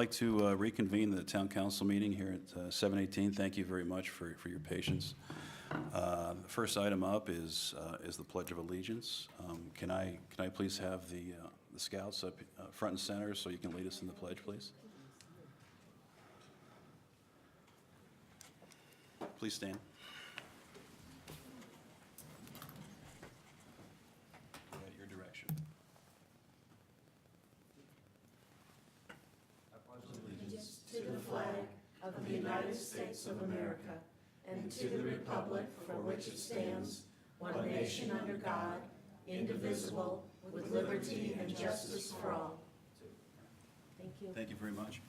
like to reconvene the town council meeting here at 7:18. Thank you very much for your patience. The first item up is the Pledge of Allegiance. Can I please have the scouts up front and center so you can lead us in the pledge, please? Please stand. At your direction. To the flag of the United States of America and to the republic for which it stands, one nation under God, indivisible, with liberty and justice for all. Thank you. Thank you very much.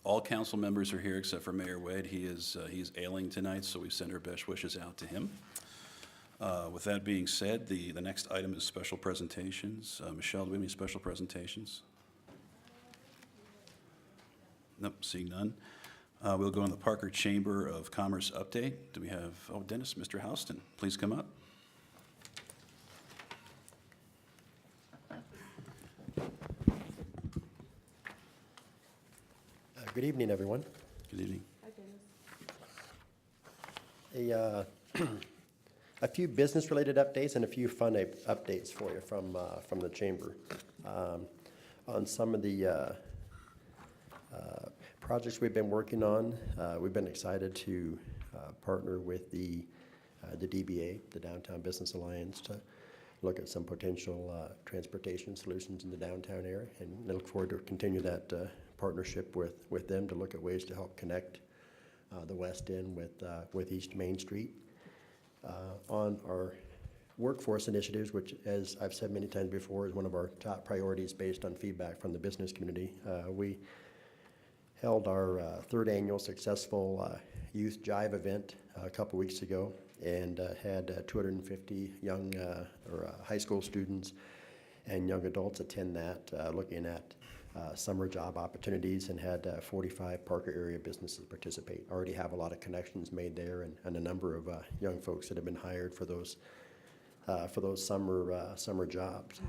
All council members are here except for Mayor Wade. He's ailing tonight, so we send our best wishes out to him. With that being said, the next item is special presentations. Michelle, do we have any special presentations? Nope, seeing none. We'll go on the Parker Chamber of Commerce update. Do we have, Dennis, Mr. Houston, please come up. Good evening, everyone. Good evening. Hi, Dennis. A few business-related updates and a few fun updates for you from the chamber. On some of the projects we've been working on, we've been excited to partner with the DBA, the Downtown Business Alliance, to look at some potential transportation solutions in the downtown area, and I look forward to continue that partnership with them to look at ways to help connect the West End with East Main Street. On our workforce initiatives, which, as I've said many times before, is one of our top priorities based on feedback from the business community. We held our third annual successful Youth Jive event a couple weeks ago, and had 250 young high school students and young adults attend that, looking at summer job opportunities, and had 45 Parker area businesses participate. Already have a lot of connections made there, and a number of young folks that have been hired for those summer jobs.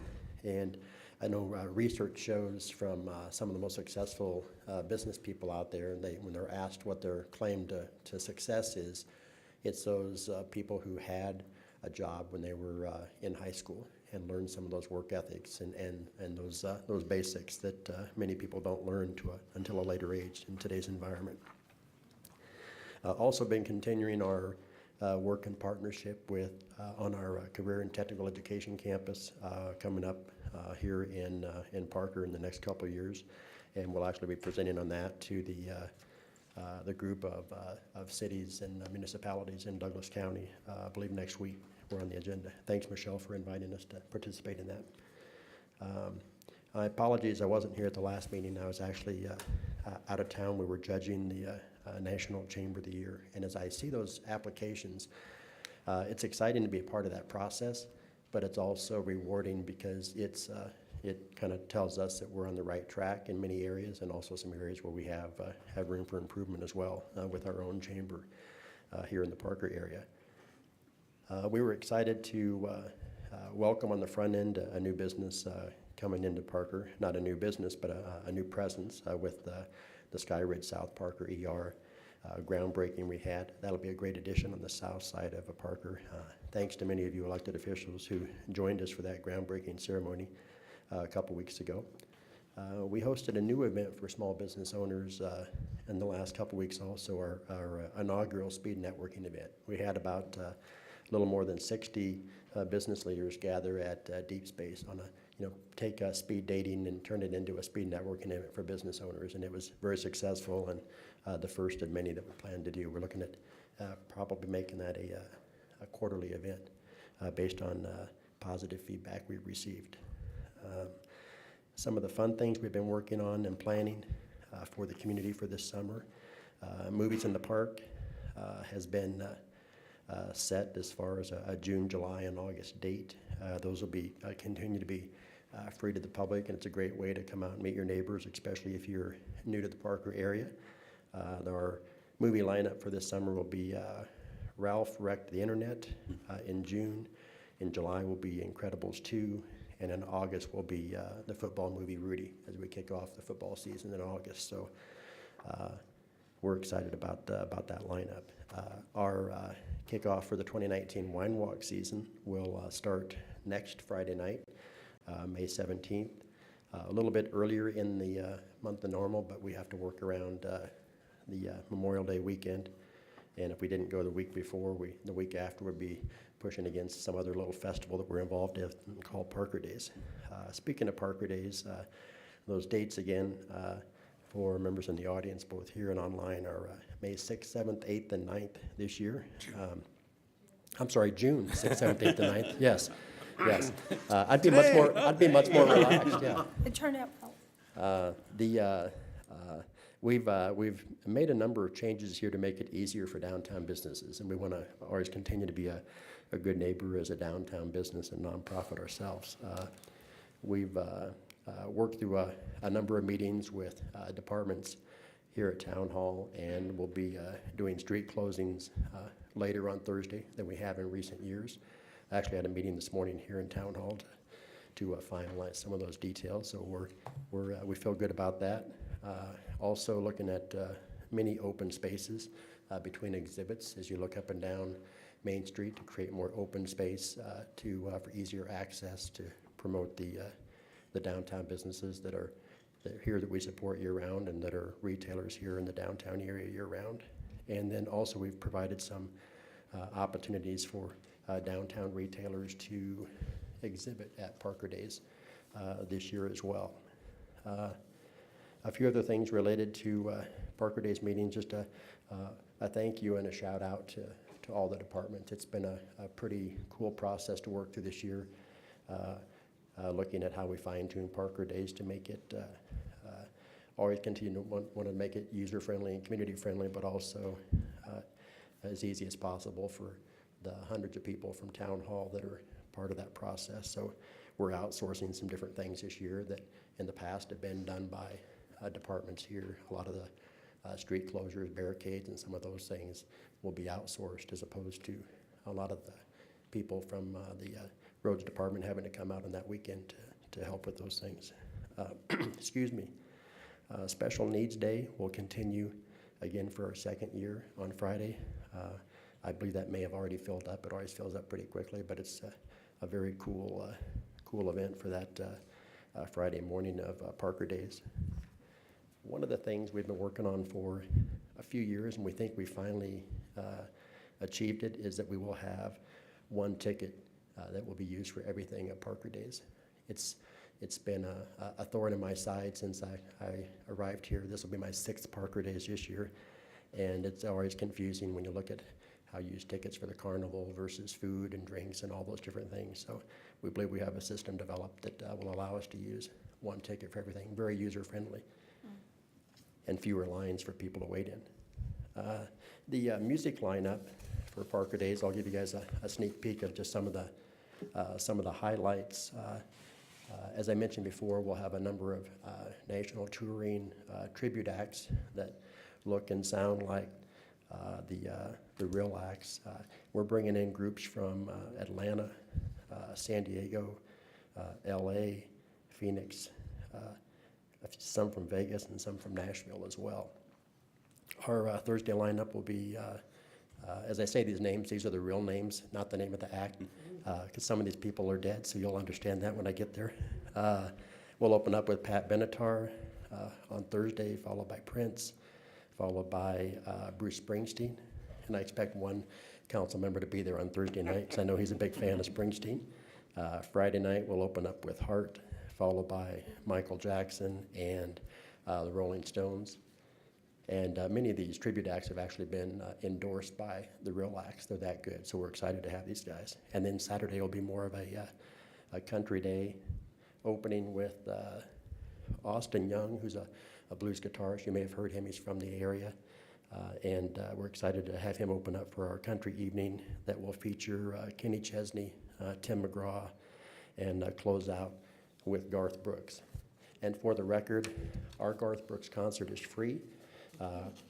And I know research shows from some of the most successful business people out there, when they're asked what their claim to success is, it's those people who had a job when they were in high school and learned some of those work ethics and those basics that many people don't learn until a later age in today's environment. Also been continuing our work in partnership with on our career and technical education campus coming up here in Parker in the next couple of years, and we'll actually be presenting on that to the group of cities and municipalities in Douglas County, I believe next week. We're on the agenda. Thanks, Michelle, for inviting us to participate in that. I apologize, I wasn't here at the last meeting. I was actually out of town. We were judging the National Chamber of the Year, and as I see those applications, it's exciting to be a part of that process, but it's also rewarding because it kind of tells us that we're on the right track in many areas, and also some areas where we have room for improvement as well with our own chamber here in the Parker area. We were excited to welcome on the front end a new business coming into Parker. Not a new business, but a new presence with the Skyridge South Parker ER groundbreaking we had. That'll be a great addition on the south side of Parker. Thanks to many of you elected officials who joined us for that groundbreaking ceremony a couple weeks ago. We hosted a new event for small business owners in the last couple weeks also, our inaugural speed networking event. We had about a little more than 60 business leaders gather at Deep Space on take speed dating and turn it into a speed networking event for business owners, and it was very successful, and the first of many that we plan to do. We're looking at probably making that a quarterly event based on positive feedback we received. Some of the fun things we've been working on and planning for the community for this summer. Movies in the Park has been set as far as a June, July, and August date. Those will be continue to be free to the public, and it's a great way to come out and meet your neighbors, especially if you're new to the Parker area. Our movie lineup for this summer will be Ralph Wrecked the Internet in June, In July will be Incredibles 2, and in August will be the football movie Rudy as we kick off the football season in August. So we're excited about that lineup. Our kickoff for the 2019 Wine Walk season will start next Friday night, May 17th. A little bit earlier in the month than normal, but we have to work around the Memorial Day weekend. And if we didn't go the week before, the week after would be pushing against some other little festival that we're involved in called Parker Days. Speaking of Parker Days, those dates again for members in the audience, both here and online, are May 6th, 7th, 8th, and 9th this year. I'm sorry, June 6th, 7th, 8th, and 9th. Yes. I'd be much more relaxed. Yeah. It turned out well. We've made a number of changes here to make it easier for downtown businesses, and we want to always continue to be a good neighbor as a downtown business and nonprofit ourselves. We've worked through a number of meetings with departments here at Town Hall, and we'll be doing street closings later on Thursday than we have in recent years. I actually had a meeting this morning here in Town Hall to finalize some of those details, so we feel good about that. Also looking at many open spaces between exhibits as you look up and down Main Street to create more open space for easier access to promote the downtown businesses that are here that we support year-round and that are retailers here in the downtown area year-round. And then also we've provided some opportunities for downtown retailers to exhibit at Parker Days this year as well. A few other things related to Parker Days meeting, just a thank you and a shout out to all the departments. It's been a pretty cool process to work through this year, looking at how we fine tune Parker Days to make it always continue to want to make it user friendly and community friendly, but also as easy as possible for the hundreds of people from Town Hall that are part of that process. So we're outsourcing some different things this year that in the past have been done by departments here. A lot of the street closures, barricades, and some of those things will be outsourced as opposed to a lot of the people from the roads department having to come out on that weekend to help with those things. Excuse me. Special Needs Day will continue again for our second year on Friday. I believe that may have already filled up. It always fills up pretty quickly, but it's a very cool event for that Friday morning of Parker Days. One of the things we've been working on for a few years, and we think we finally achieved it, is that we will have one ticket that will be used for everything at Parker Days. It's been a thorn in my side since I arrived here. This will be my 6th Parker Days this year, and it's always confusing when you look at how you use tickets for the carnival versus food and drinks and all those different things. So we believe we have a system developed that will allow us to use one ticket for everything, very user-friendly, and fewer lines for people to wait in. The music lineup for Parker Days, I'll give you guys a sneak peek of just some of the highlights. As I mentioned before, we'll have a number of national touring tribute acts that look and sound like the real acts. We're bringing in groups from Atlanta, San Diego, LA, Phoenix, some from Vegas and some from Nashville as well. Our Thursday lineup will be, as I say these names, these are the real names, not the name of the act, because some of these people are dead, so you'll understand that when I get there. We'll open up with Pat Benatar on Thursday, followed by Prince, followed by Bruce Springsteen, and I expect one council member to be there on Thursday night, because I know he's a big fan of Springsteen. Friday night, we'll open up with Heart, followed by Michael Jackson and the Rolling Stones. And many of these tribute acts have actually been endorsed by the real acts. They're that good, so we're excited to have these guys. And then Saturday will be more of a country day, opening with Austin Young, who's a blues guitarist. You may have heard him. He's from the area. And we're excited to have him open up for our country evening that will feature Kenny Chesney, Tim McGraw, and close out with Garth Brooks. And for the record, our Garth Brooks concert is free.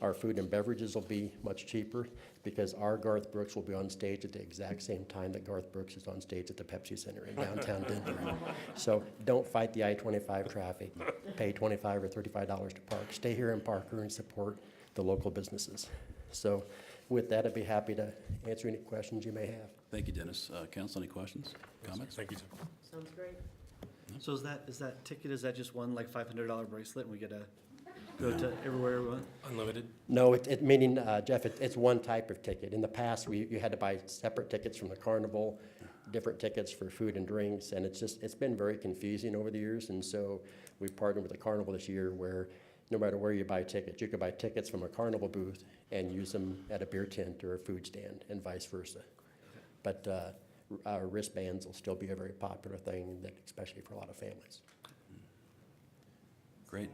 Our food and beverages will be much cheaper because our Garth Brooks will be on stage at the exact same time that Garth Brooks is on stage at the Pepsi Center in downtown Denver. So don't fight the I-25 traffic. Pay $25 or $35 to park. Stay here in Parker and support the local businesses. So with that, I'd be happy to answer any questions you may have. Thank you, Dennis. Council, any questions, comments? Thank you, sir. Sounds great. So is that ticket, is that just one like $500 bracelet and we get to go to everywhere we want? Unlimited? No, meaning, Jeff, it's one type of ticket. In the past, you had to buy separate tickets from the carnival, different tickets for food and drinks, and it's been very confusing over the years. And so we partnered with the carnival this year where no matter where you buy tickets, you could buy tickets from a carnival booth and use them at a beer tent or a food stand and vice versa. But our wristbands will still be a very popular thing, especially for a lot of families. Great.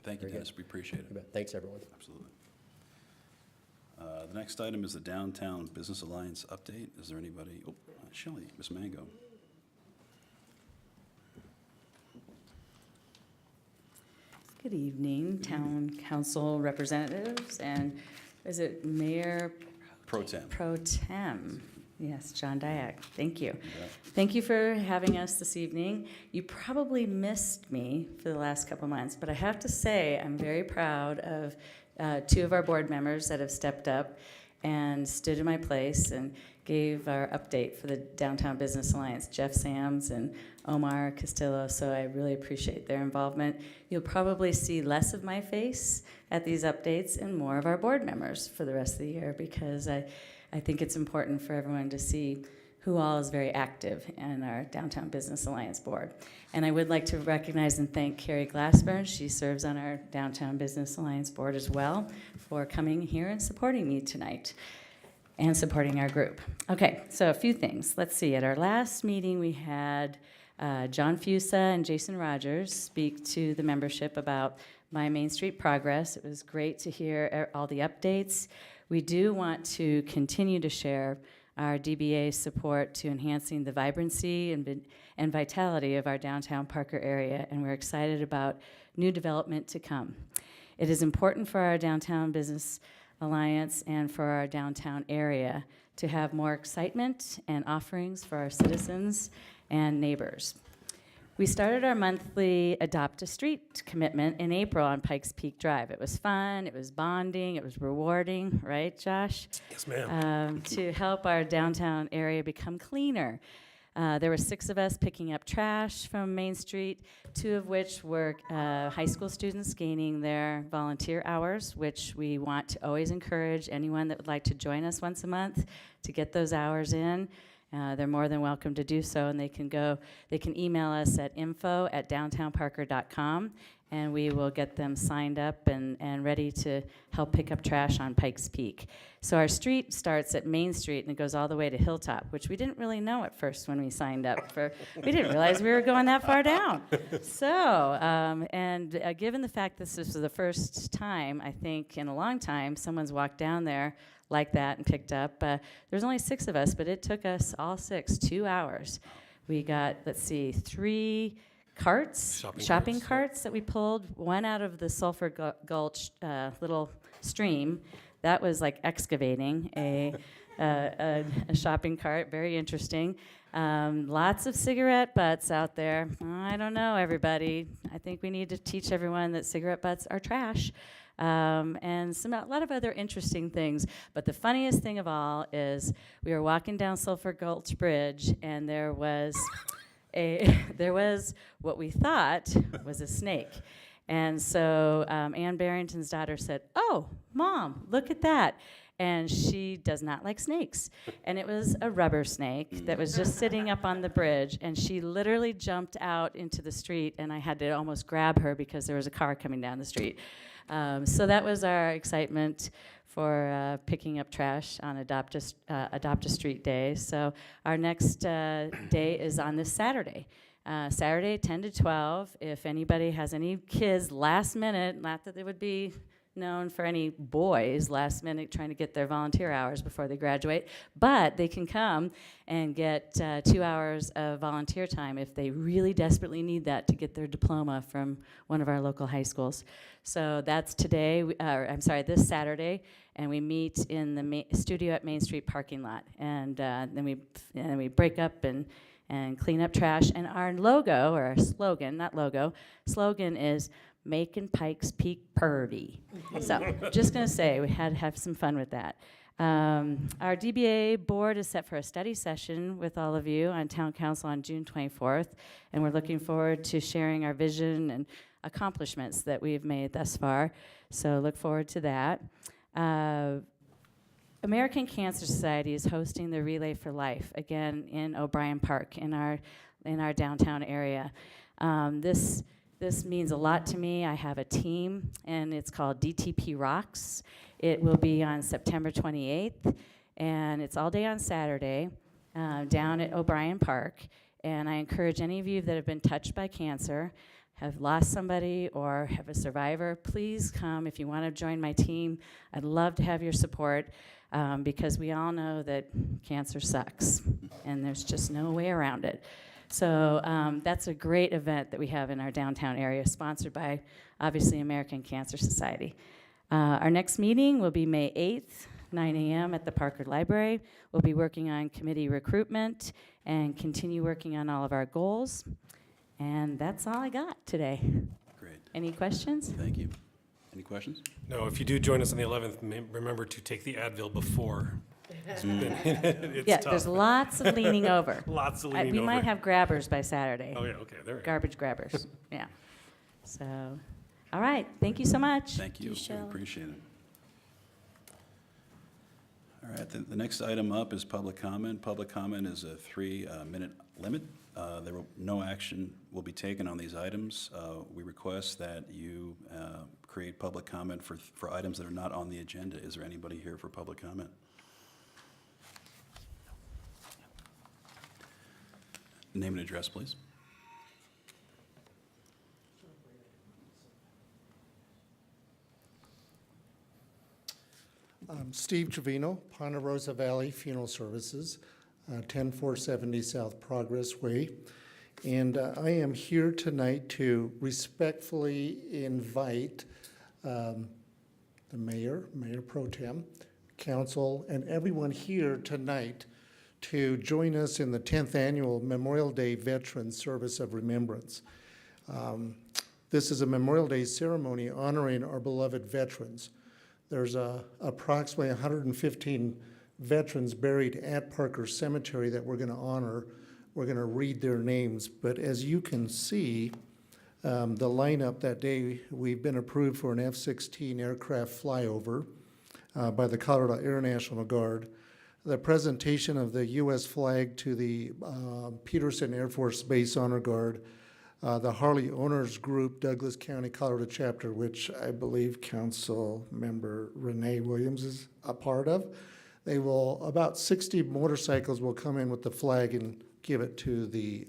Thank you, Very good. Dennis. We appreciate it. You bet. Thanks, everyone. Absolutely. The next item is the Downtown Business Alliance update. Is there anybody? Oh, Shelley, Ms. Mango. Good evening, town council representatives, and is it Mayor Pro Tem. Pro Tem? Yes, John Dyack, thank you. Yeah. Thank you for having us this evening. You probably missed me for the last couple months, but I have to say I'm very proud of two of our board members that have stepped up and stood in my place and gave our update for the Downtown Business Alliance, Jeff Sams and Omar Castillo, so I really appreciate their involvement. You'll probably see less of my face at these updates and more of our board members for the rest of the year because I think it's important for everyone to see who all is very active in our Downtown Business Alliance board. And I would like to recognize and thank Carrie Glassburn. She serves on our Downtown Business Alliance board as well for coming here and supporting me tonight and supporting our group. Okay, so a few things. Let's see. At our last meeting, we had John Fusa and Jason Rogers speak to the membership about my Main Street progress. It was great to hear all the updates. We do want to continue to share our DBA support to enhancing the vibrancy and vitality of our downtown Parker area, and we're excited about new development to come. It is important for our Downtown Business Alliance and for our downtown area to have more excitement and offerings for our citizens and neighbors. We started our monthly Adopt a Street commitment in April on Pikes Peak Drive. It was fun, it was bonding, it was rewarding, right, Josh? Yes, ma'am. To help our downtown area become cleaner. There were 6 of us picking up trash from Main Street, 2 of which were high school students gaining their volunteer hours, which we want to always encourage anyone that would like to join us once a month to get those hours in. They're more than welcome to do so, and they can email us at info@downtownparker.com, and we will get them signed up and ready to help pick up trash on Pikes Peak. So our street starts at Main Street, and it goes all the way to Hilltop, which we didn't really know at first when we signed up for. We didn't realize we were going that far down. So, given the fact this is the first time, I think, in a long time, someone's walked down there like that and picked up. There's only 6 of us, but it took us all 6 2 hours. We got, 3 carts, shopping carts that we pulled, one out of the Sulphur Gulch little stream. That was like excavating a shopping cart, very interesting. Lots of cigarette butts out there. I don't know, everybody. I think we need to teach everyone that cigarette butts are trash. And a lot of other interesting things. But the funniest thing of all is we were walking down Sulphur Gulch Bridge, and there was what we thought was a snake. And so Ann Barrington's daughter said, "Oh, Mom, look at that." And she does not like snakes. And it was a rubber snake that was just sitting up on the bridge, and she literally jumped out into the street, and I had to almost grab her because there was a car coming down the street. So that was our excitement for picking up trash on Adopt a Street Day. So our next day is on this Saturday. Saturday, 10 to 12. If anybody has any kids last minute, not that they would be known for any boys last minute trying to get their volunteer hours before they graduate, but they can come and get 2 hours of volunteer time if they really desperately need that to get their diploma from one of our local high schools. So that's today, this Saturday, and we meet in the studio at Main Street parking lot, and then we break up and clean up trash. And our logo, or our slogan, not logo, slogan is making Pikes Peak purty. So just gonna say, we had to have some fun with that. Our DBA board is set for a study session with all of you on Town Council on June 24th, and we're looking forward to sharing our vision and accomplishments that we've made thus far. So look forward to that. American Cancer Society is hosting the Relay for Life again in O'Brien Park in our downtown area. This means a lot to me. I have a team, and it's called DTP Rocks. It will be on September 28th, and it's all day on Saturday down at O'Brien Park. And I encourage any of you that have been touched by cancer, have lost somebody, or have a survivor, please come if you want to join my team. I'd love to have your support because we all know that cancer sucks, and there's just no way around it. So that's a great event that we have in our downtown area, sponsored by, obviously, American Cancer Society. Our next meeting will be May 8th, 9 a.m. at the Parker Library. We'll be working on committee recruitment and continue working on all of our goals. And that's all I got today. Great. Any questions? Thank you. Any questions? No, if you do join us on the 11th, remember to take the Advil before. It's Yeah, tough. there's lots of leaning over. Lots of leaning We over. might have grabbers by Saturday. Oh, yeah, okay, there we go. Garbage grabbers, yeah. So, all right, thank you so much. Thank you. We Shelley. appreciate it. All right, the next item up is public comment. Public comment is a 3-minute limit. No action will be taken on these items. We request that you create public comment for items that are not on the agenda. Is there anybody here for public comment? Name and address, please. Steve Trevino, Ponderosa Valley Funeral Services, 10470 South Progress Way. And I am here tonight to respectfully invite the mayor, Mayor Pro Tem, council, and everyone here tonight to join us in the 10th Annual Memorial Day Veterans Service of Remembrance. This is a Memorial Day ceremony honoring our beloved veterans. There's approximately 115 veterans buried at Parker Cemetery that we're going to honor. We're going to read their names, but as you can see, the lineup that day, we've been approved for an F-16 aircraft flyover by the Colorado Air National Guard, the presentation of the U.S. flag to the Peterson Air Force Base Honor Guard, the Harley Owners Group, Douglas County, Colorado chapter, which I believe Council Member Renee Williams is a part of. About 60 motorcycles will come in with the flag and give it to the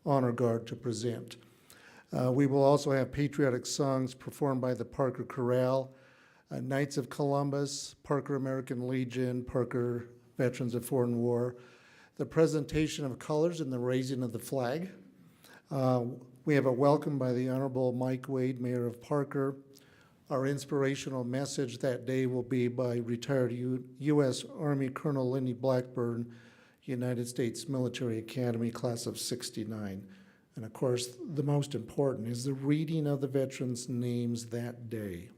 Honor Guard to present. We will also have patriotic songs performed by the Parker Chorale, Knights of Columbus, Parker American Legion, Parker Veterans of Foreign War, the presentation of colors and the raising of the flag. We have a welcome by the Honorable Mike Wade, Mayor of Parker. Our inspirational message that day will be by retired U.S. Army Colonel Lenny Blackburn, United States Military Academy, class of '69. And of course, the most important is the reading of the veterans' names that day.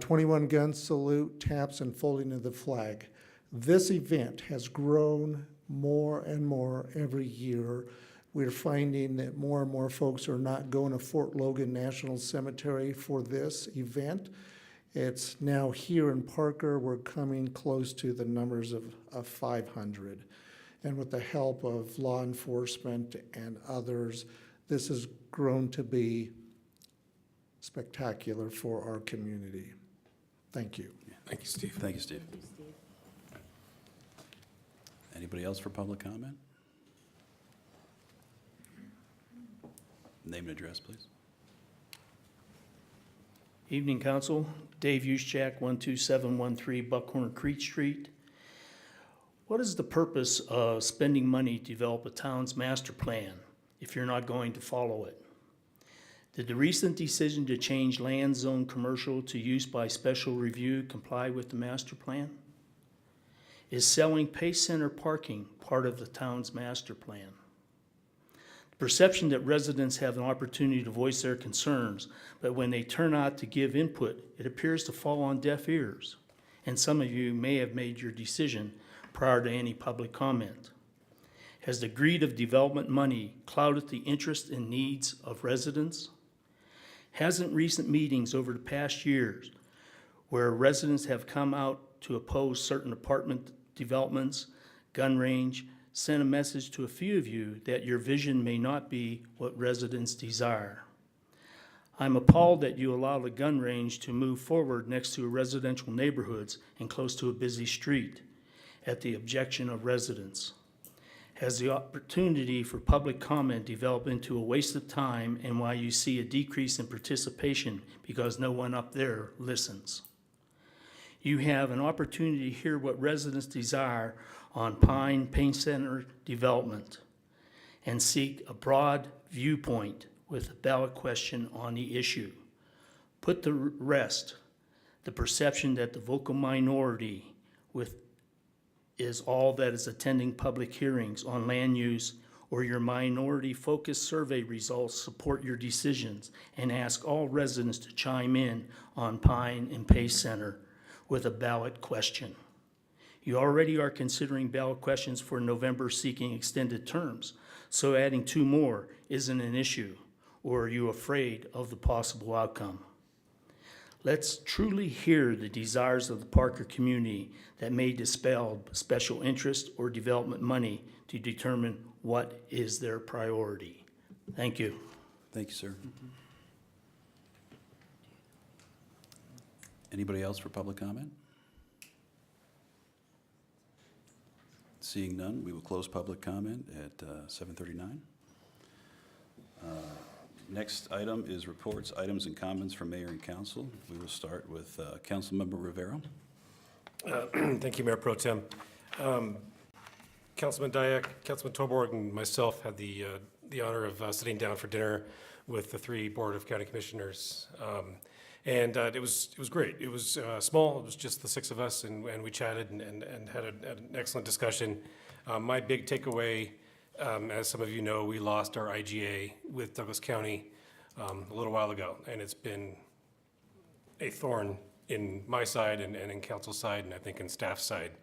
21 gun salute, taps, and folding of the flag. This event has grown more and more every year. We're finding that more and more folks are not going to Fort Logan National Cemetery for this event. It's now here in Parker. We're coming close to the numbers of 500. And with the help of law enforcement and others, this has grown to be spectacular for our community. Thank you. Thank you, Steve. Thank you, Steve. Anybody else for public comment? Name and address, please. Evening, Council. Dave Uschak, 12713 Buckhorn Creek Street. What is the purpose of spending money to develop a town's master plan if you're not going to follow it? Did the recent decision to change land zone commercial to use by special review comply with the master plan? Is selling Pace Center parking part of the town's master plan? The perception that residents have an opportunity to voice their concerns, but when they turn out to give input, it appears to fall on deaf ears. And some of you may have made your decision prior to any public comment. Has the greed of development money clouded the interest and needs of residents? Hasn't recent meetings over the past years where residents have come out to oppose certain apartment developments, gun range, sent a message to a few of you that your vision may not be what residents desire? I'm appalled that you allow the gun range to move forward next to residential neighborhoods and close to a busy street at the objection of residents. Has the opportunity for public comment developed into a waste of time, and why you see a decrease in participation because no one up there listens? You have an opportunity to hear what residents desire on Pace Center development and seek a broad viewpoint with a ballot question on the issue. Put to rest the perception that the vocal minority is all that is attending public hearings on land use, or your minority-focused survey results support your decisions, and ask all residents to chime in on Pine and Pace Center with a ballot question. You already are considering ballot questions for November seeking extended terms, so adding 2 more isn't an issue, or are you afraid of the possible outcome? Let's truly hear the desires of the Parker community that may dispel special interest or development money to determine what is their priority. Thank you. Thank you, sir. Anybody else for public comment? Seeing none, we will close public comment at 7:39. Next item is reports, items, and comments from mayor and council. We will start with Councilmember Rivera. Thank you, Mayor Pro Tem. Councilman Dyak, Councilman Toborg, and myself had the honor of sitting down for dinner with the 3 Board of County Commissioners. And it was great. It was small. It was just the 6 of us, and we chatted and had an excellent discussion. My big takeaway, as some of you know, we lost our IGA with Douglas County a little while ago, and it's been a thorn in my side and in council's side, and I think in staff's side.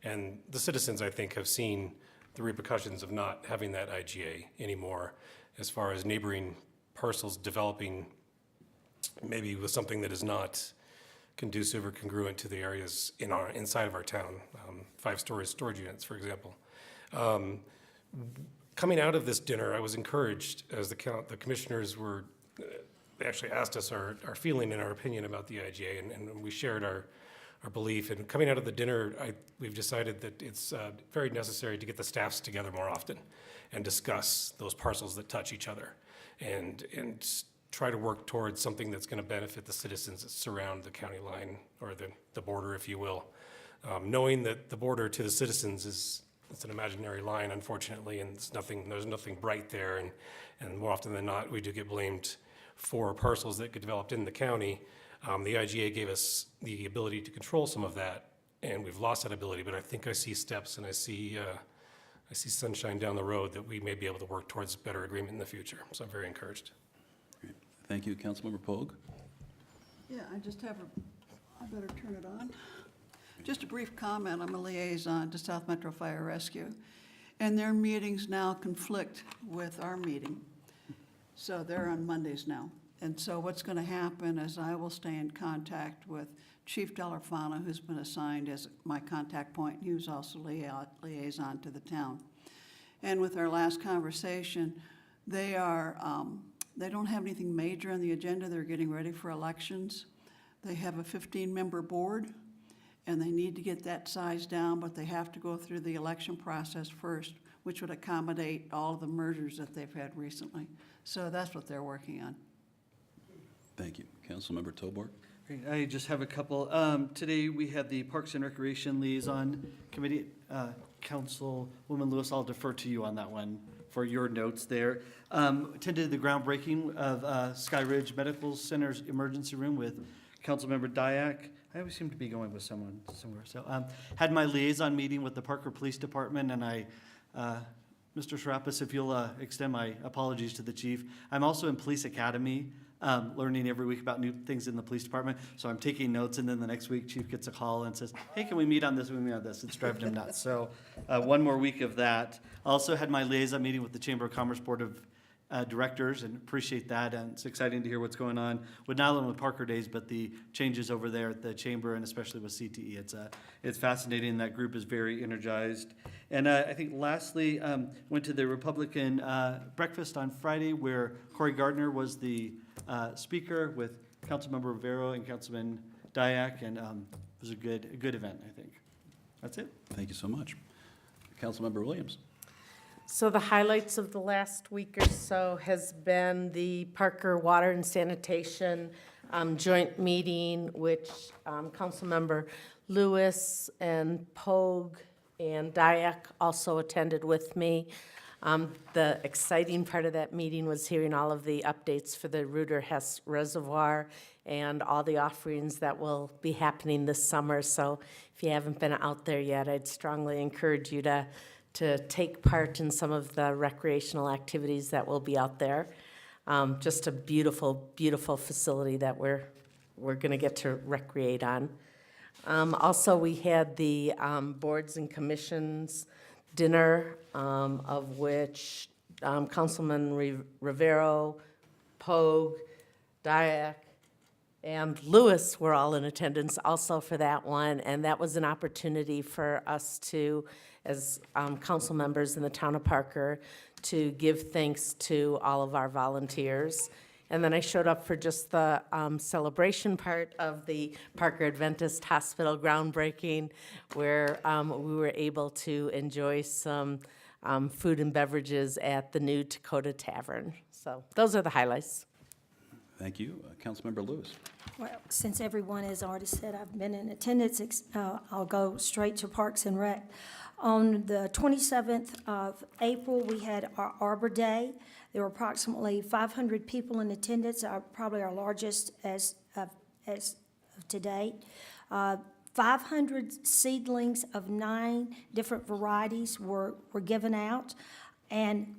And the citizens, I think, have seen the repercussions of not having that IGA anymore, as far as neighboring parcels developing maybe with something that is not conducive or congruent to the areas inside of our town, 5-story storage units, for example. Coming out of this dinner, I was encouraged as the commissioners were, they actually asked us our feeling and our opinion about the IGA, and we shared our belief. And coming out of the dinner, we've decided that it's very necessary to get the staffs together more often and discuss those parcels that touch each other, and try to work towards something that's going to benefit the citizens that surround the county line, or the border, if you will. Knowing that the border to the citizens it's an imaginary line, unfortunately, and there's nothing bright there, and more often than not, we do get blamed for parcels that get developed in the county. The IGA gave us the ability to control some of that, and we've lost that ability, but I think I see steps, and I see sunshine down the road that we may be able to work towards better agreement in the future, so I'm very encouraged. Great. Thank you, Councilmember Pogue. Yeah, I just have I better turn it on. Just a brief comment. I'm a liaison to South Metro Fire Rescue, and their meetings now conflict with our meeting. So they're on Mondays now. And so what's going to happen is I will stay in contact with Chief Delafana, who's been assigned as my contact point. He was also liaison to the town. And with our last conversation, they don't have anything major on the agenda. They're getting ready for elections. They have a 15-member board, and they need to get that size down, but they have to go through the election process first, which would accommodate all of the mergers that they've had recently. So that's what they're working on. Thank you. Councilmember Toborg? Great. I just have a couple. Today, we had the Parks and Recreation Liaison Committee. Councilwoman Lewis, I'll defer to you on that one for your notes there. Attended the groundbreaking of Sky Ridge Medical Center's emergency room with Councilmember Dyak. I always seem to be going with someone somewhere. So, had my liaison meeting with the Parker Police Department, and Mr. Serapis, if you'll extend my apologies to the chief. I'm also in Police Academy, learning every week about new things in the police department. So I'm taking notes, and then the next week, chief gets a call and says, hey, can we meet on this? We meet on this. It's driving him nuts. So one more week of that. Also had my liaison meeting with the Chamber of Commerce Board of Directors, and appreciate that. And it's exciting to hear what's going on with not only with Parker Days, but the changes over there at the Chamber, and especially with CTE. It's fascinating. That group is very energized. And I think lastly, went to the Republican breakfast on Friday where Cory Gardner was the speaker with Councilmember Rivero and Councilman Dyak, and it was a good event, I think. That's it. Thank you so much. Councilmember Williams? So the highlights of the last week or so has been the Parker Water and Sanitation joint meeting, which Councilmember Lewis and Pogue and Dyak also attended with me. The exciting part of that meeting was hearing all of the updates for the Reuter Hess Reservoir and all the offerings that will be happening this summer. So if you haven't been out there yet, I'd strongly encourage you to take part in some of the recreational activities that will be out there. Just a beautiful, beautiful facility that we're going to get to recreate on. Also, we had the boards and commissions dinner, of which Councilman Rivero, Pogue, Dyak, and Lewis were all in attendance also for that one. And that was an opportunity for us to, as council members in the town of Parker, to give thanks to all of our volunteers. And then I showed up for just the celebration part of the Parker Adventist Hospital groundbreaking, where we were able to enjoy some food and beverages at the new Dakota Tavern. So those are the highlights. Thank you. Councilmember Lewis? Well, since everyone has already said I've been in attendance, I'll go straight to Parks and Rec. On the 27th of April, we had our Arbor Day. There were approximately 500 people in attendance, probably our largest as of to date. 500 seedlings of 9 different varieties were given out. And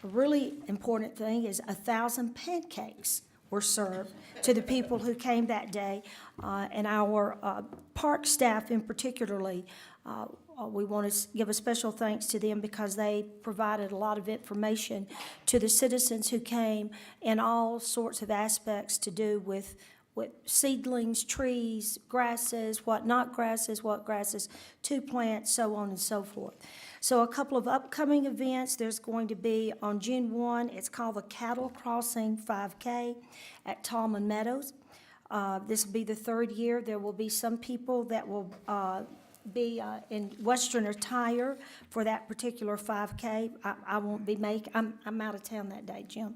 a really important thing is 1,000 pancakes were served to the people who came that day. And our park staff in particularly, we want to give a special thanks to them because they provided a lot of information to the citizens who came in all sorts of aspects to do with seedlings, trees, grasses, what not grasses, what grasses to plant, so on and so forth. So a couple of upcoming events. There's going to be on June 1, it's called the Cattle Crossing 5K at Tallman Meadows. This will be the 3rd year. There will be some people that will be in Western attire for that particular 5K. I won't be I'm out of town that day, Jim.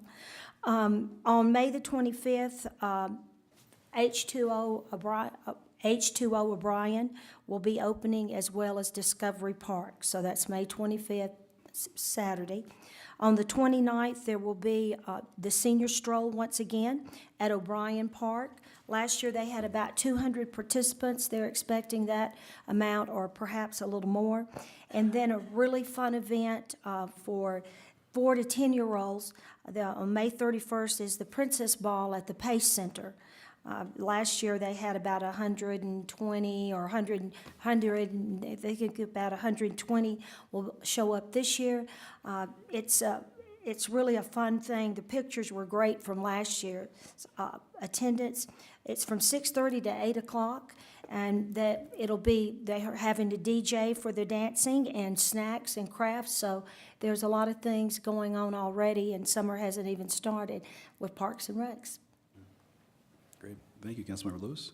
On May the 25th, H2O O'Brien will be opening, as well as Discovery Park. So that's May 25th, Saturday. On the 29th, there will be the senior stroll once again at O'Brien Park. Last year, they had about 200 participants. They're expecting that amount or perhaps a little more. And then a really fun event for 4 to 10-year-olds. On May 31st is the Princess Ball at the Pace Center. Last year, they had about 120 or 100, they think about 120 will show up this year. It's really a fun thing. The pictures were great from last year. Attendance, it's from 6:30 to 8 o'clock, and that they're having a DJ for the dancing and snacks and crafts, so there's a lot of things going on already, and summer hasn't even started with Parks and Recs. Great. Thank you, Councilmember Lewis.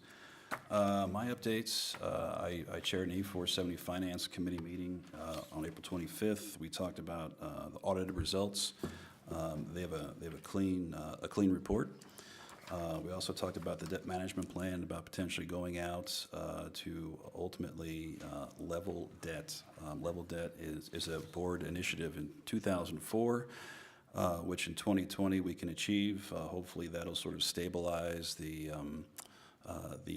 My updates, I chaired an E470 Finance Committee meeting on April 25th. We talked about the audited results. They have a clean report. We also talked about the debt management plan, about potentially going out to ultimately level debt. Level debt is a board initiative in 2004, which in 2020 we can achieve. Hopefully that'll sort of stabilize the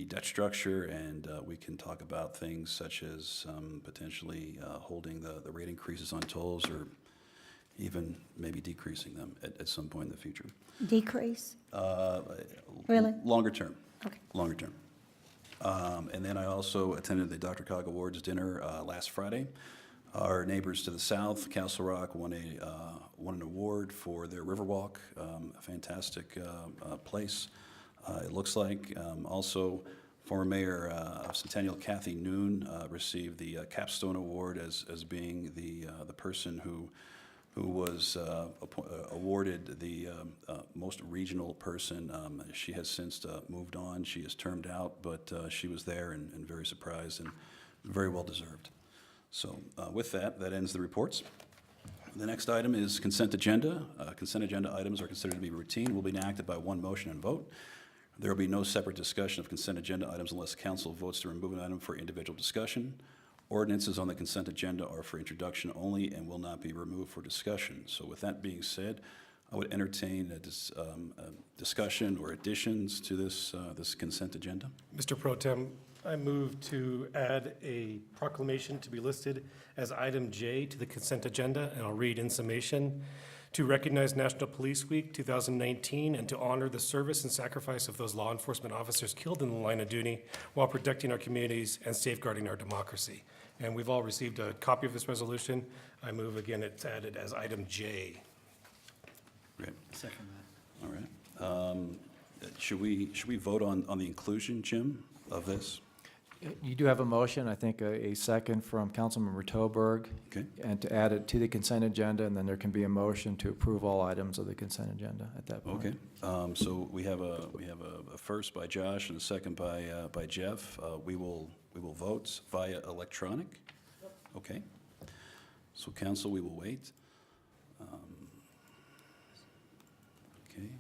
debt structure, and we can talk about things such as potentially holding the rate increases on tolls, or even maybe decreasing them at some point in the future. Decrease? Really? Longer term. Okay. Longer term. And then I also attended the Dr. Cog Awards dinner last Friday. Our neighbors to the south, Castle Rock, won an award for their Riverwalk, a fantastic place, it looks like. Also, former Mayor of Centennial, Kathy Noon, received the Capstone Award as being the person who was awarded the most regional person. She has since moved on. She is termed out, but she was there and very surprised and very well deserved. So with that ends the reports. The next item is consent agenda. Consent agenda items are considered to be routine, will be enacted by one motion and vote. There will be no separate discussion of consent agenda items unless council votes to remove an item for individual discussion. Ordinances on the consent agenda are for introduction only and will not be removed for discussion. So with that being said, I would entertain a discussion or additions to this consent agenda. Mr. Pro Tem, I move to add a proclamation to be listed as item J to the consent agenda, and I'll read in summation. To recognize National Police Week 2019 and to honor the service and sacrifice of those law enforcement officers killed in the line of duty while protecting our communities and safeguarding our democracy. And we've all received a copy of this resolution. I move again, it's added as item J. Great. Second that. All right. Should we vote on the inclusion, Jim, of this? You do have a motion, I think a second from Councilmember Toberg. Okay. And to add it to the consent agenda, and then there can be a motion to approve all items of the consent agenda at that point. Okay. So we have a first by Josh and a second by Jeff. We will vote via electronic. Okay. So council, we will wait. Okay.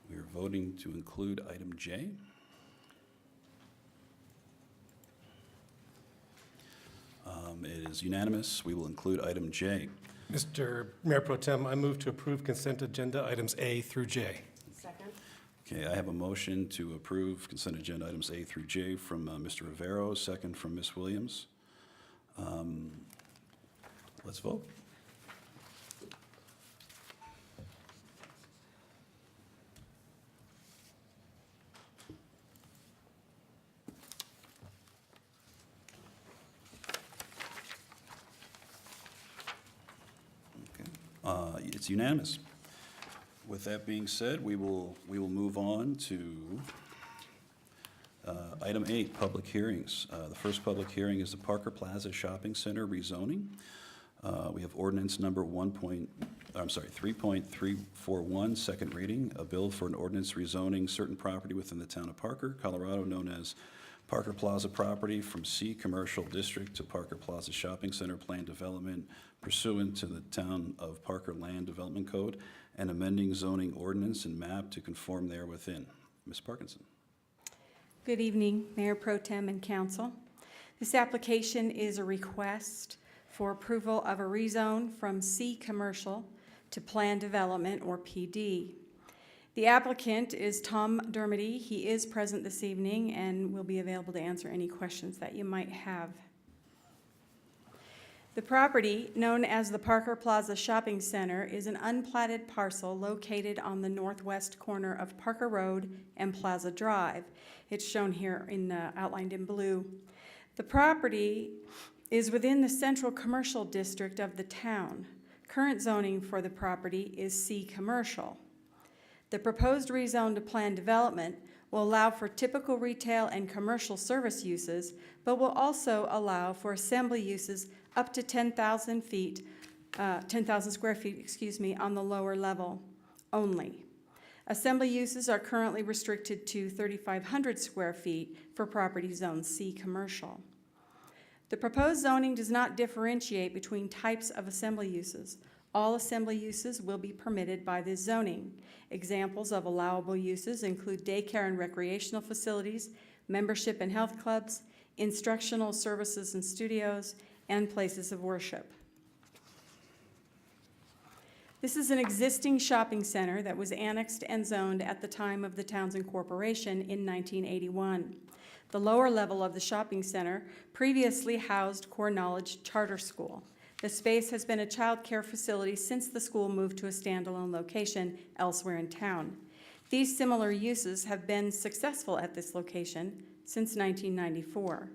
We are voting to include item J. It is unanimous. We will include item J. Mr. Mayor Pro Tem, I move to approve consent agenda items A through J. Second. Okay, I have a motion to approve consent agenda items A through J from Mr. Rivero, second from Ms. Williams. Let's vote. It's unanimous. With that being said, we will move on to item 8, public hearings. The first public hearing is the Parker Plaza Shopping Center rezoning. We have ordinance number 3.341, second reading, a bill for an ordinance rezoning certain property within the town of Parker, Colorado, known as Parker Plaza property from C Commercial District to Parker Plaza Shopping Center Plan Development pursuant to the Town of Parker Land Development Code and amending zoning ordinance and map to conform therewithin. Ms. Parkinson. Good evening, Mayor Pro Tem and Council. This application is a request for approval of a rezone from C Commercial to Plan Development, or PD. The applicant is Tom Dermody. He is present this evening and will be available to answer any questions that you might have. The property, known as the Parker Plaza Shopping Center, is an unplatted parcel located on the northwest corner of Parker Road and Plaza Drive. It's shown here outlined in blue. The property is within the central commercial district of the town. Current zoning for the property is C Commercial. The proposed rezone to Plan Development will allow for typical retail and commercial service uses, but will also allow for assembly uses up to 10,000 square feet, on the lower level only. Assembly uses are currently restricted to 3,500 square feet for property zone C Commercial. The proposed zoning does not differentiate between types of assembly uses. All assembly uses will be permitted by this zoning. Examples of allowable uses include daycare and recreational facilities, membership and health clubs, instructional services and studios, and places of worship. This is an existing shopping center that was annexed and zoned at the time of the town's incorporation in 1981. The lower level of the shopping center previously housed Core Knowledge Charter School. The space has been a child care facility since the school moved to a standalone location elsewhere in town. These similar uses have been successful at this location since 1994.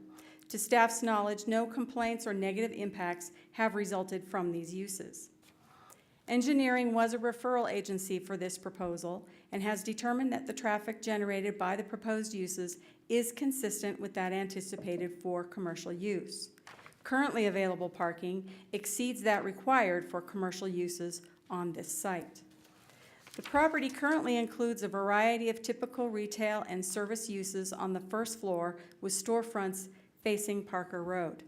To staff's knowledge, no complaints or negative impacts have resulted from these uses. Engineering was a referral agency for this proposal and has determined that the traffic generated by the proposed uses is consistent with that anticipated for commercial use. Currently available parking exceeds that required for commercial uses on this site. The property currently includes a variety of typical retail and service uses on the first floor with storefronts facing Parker Road.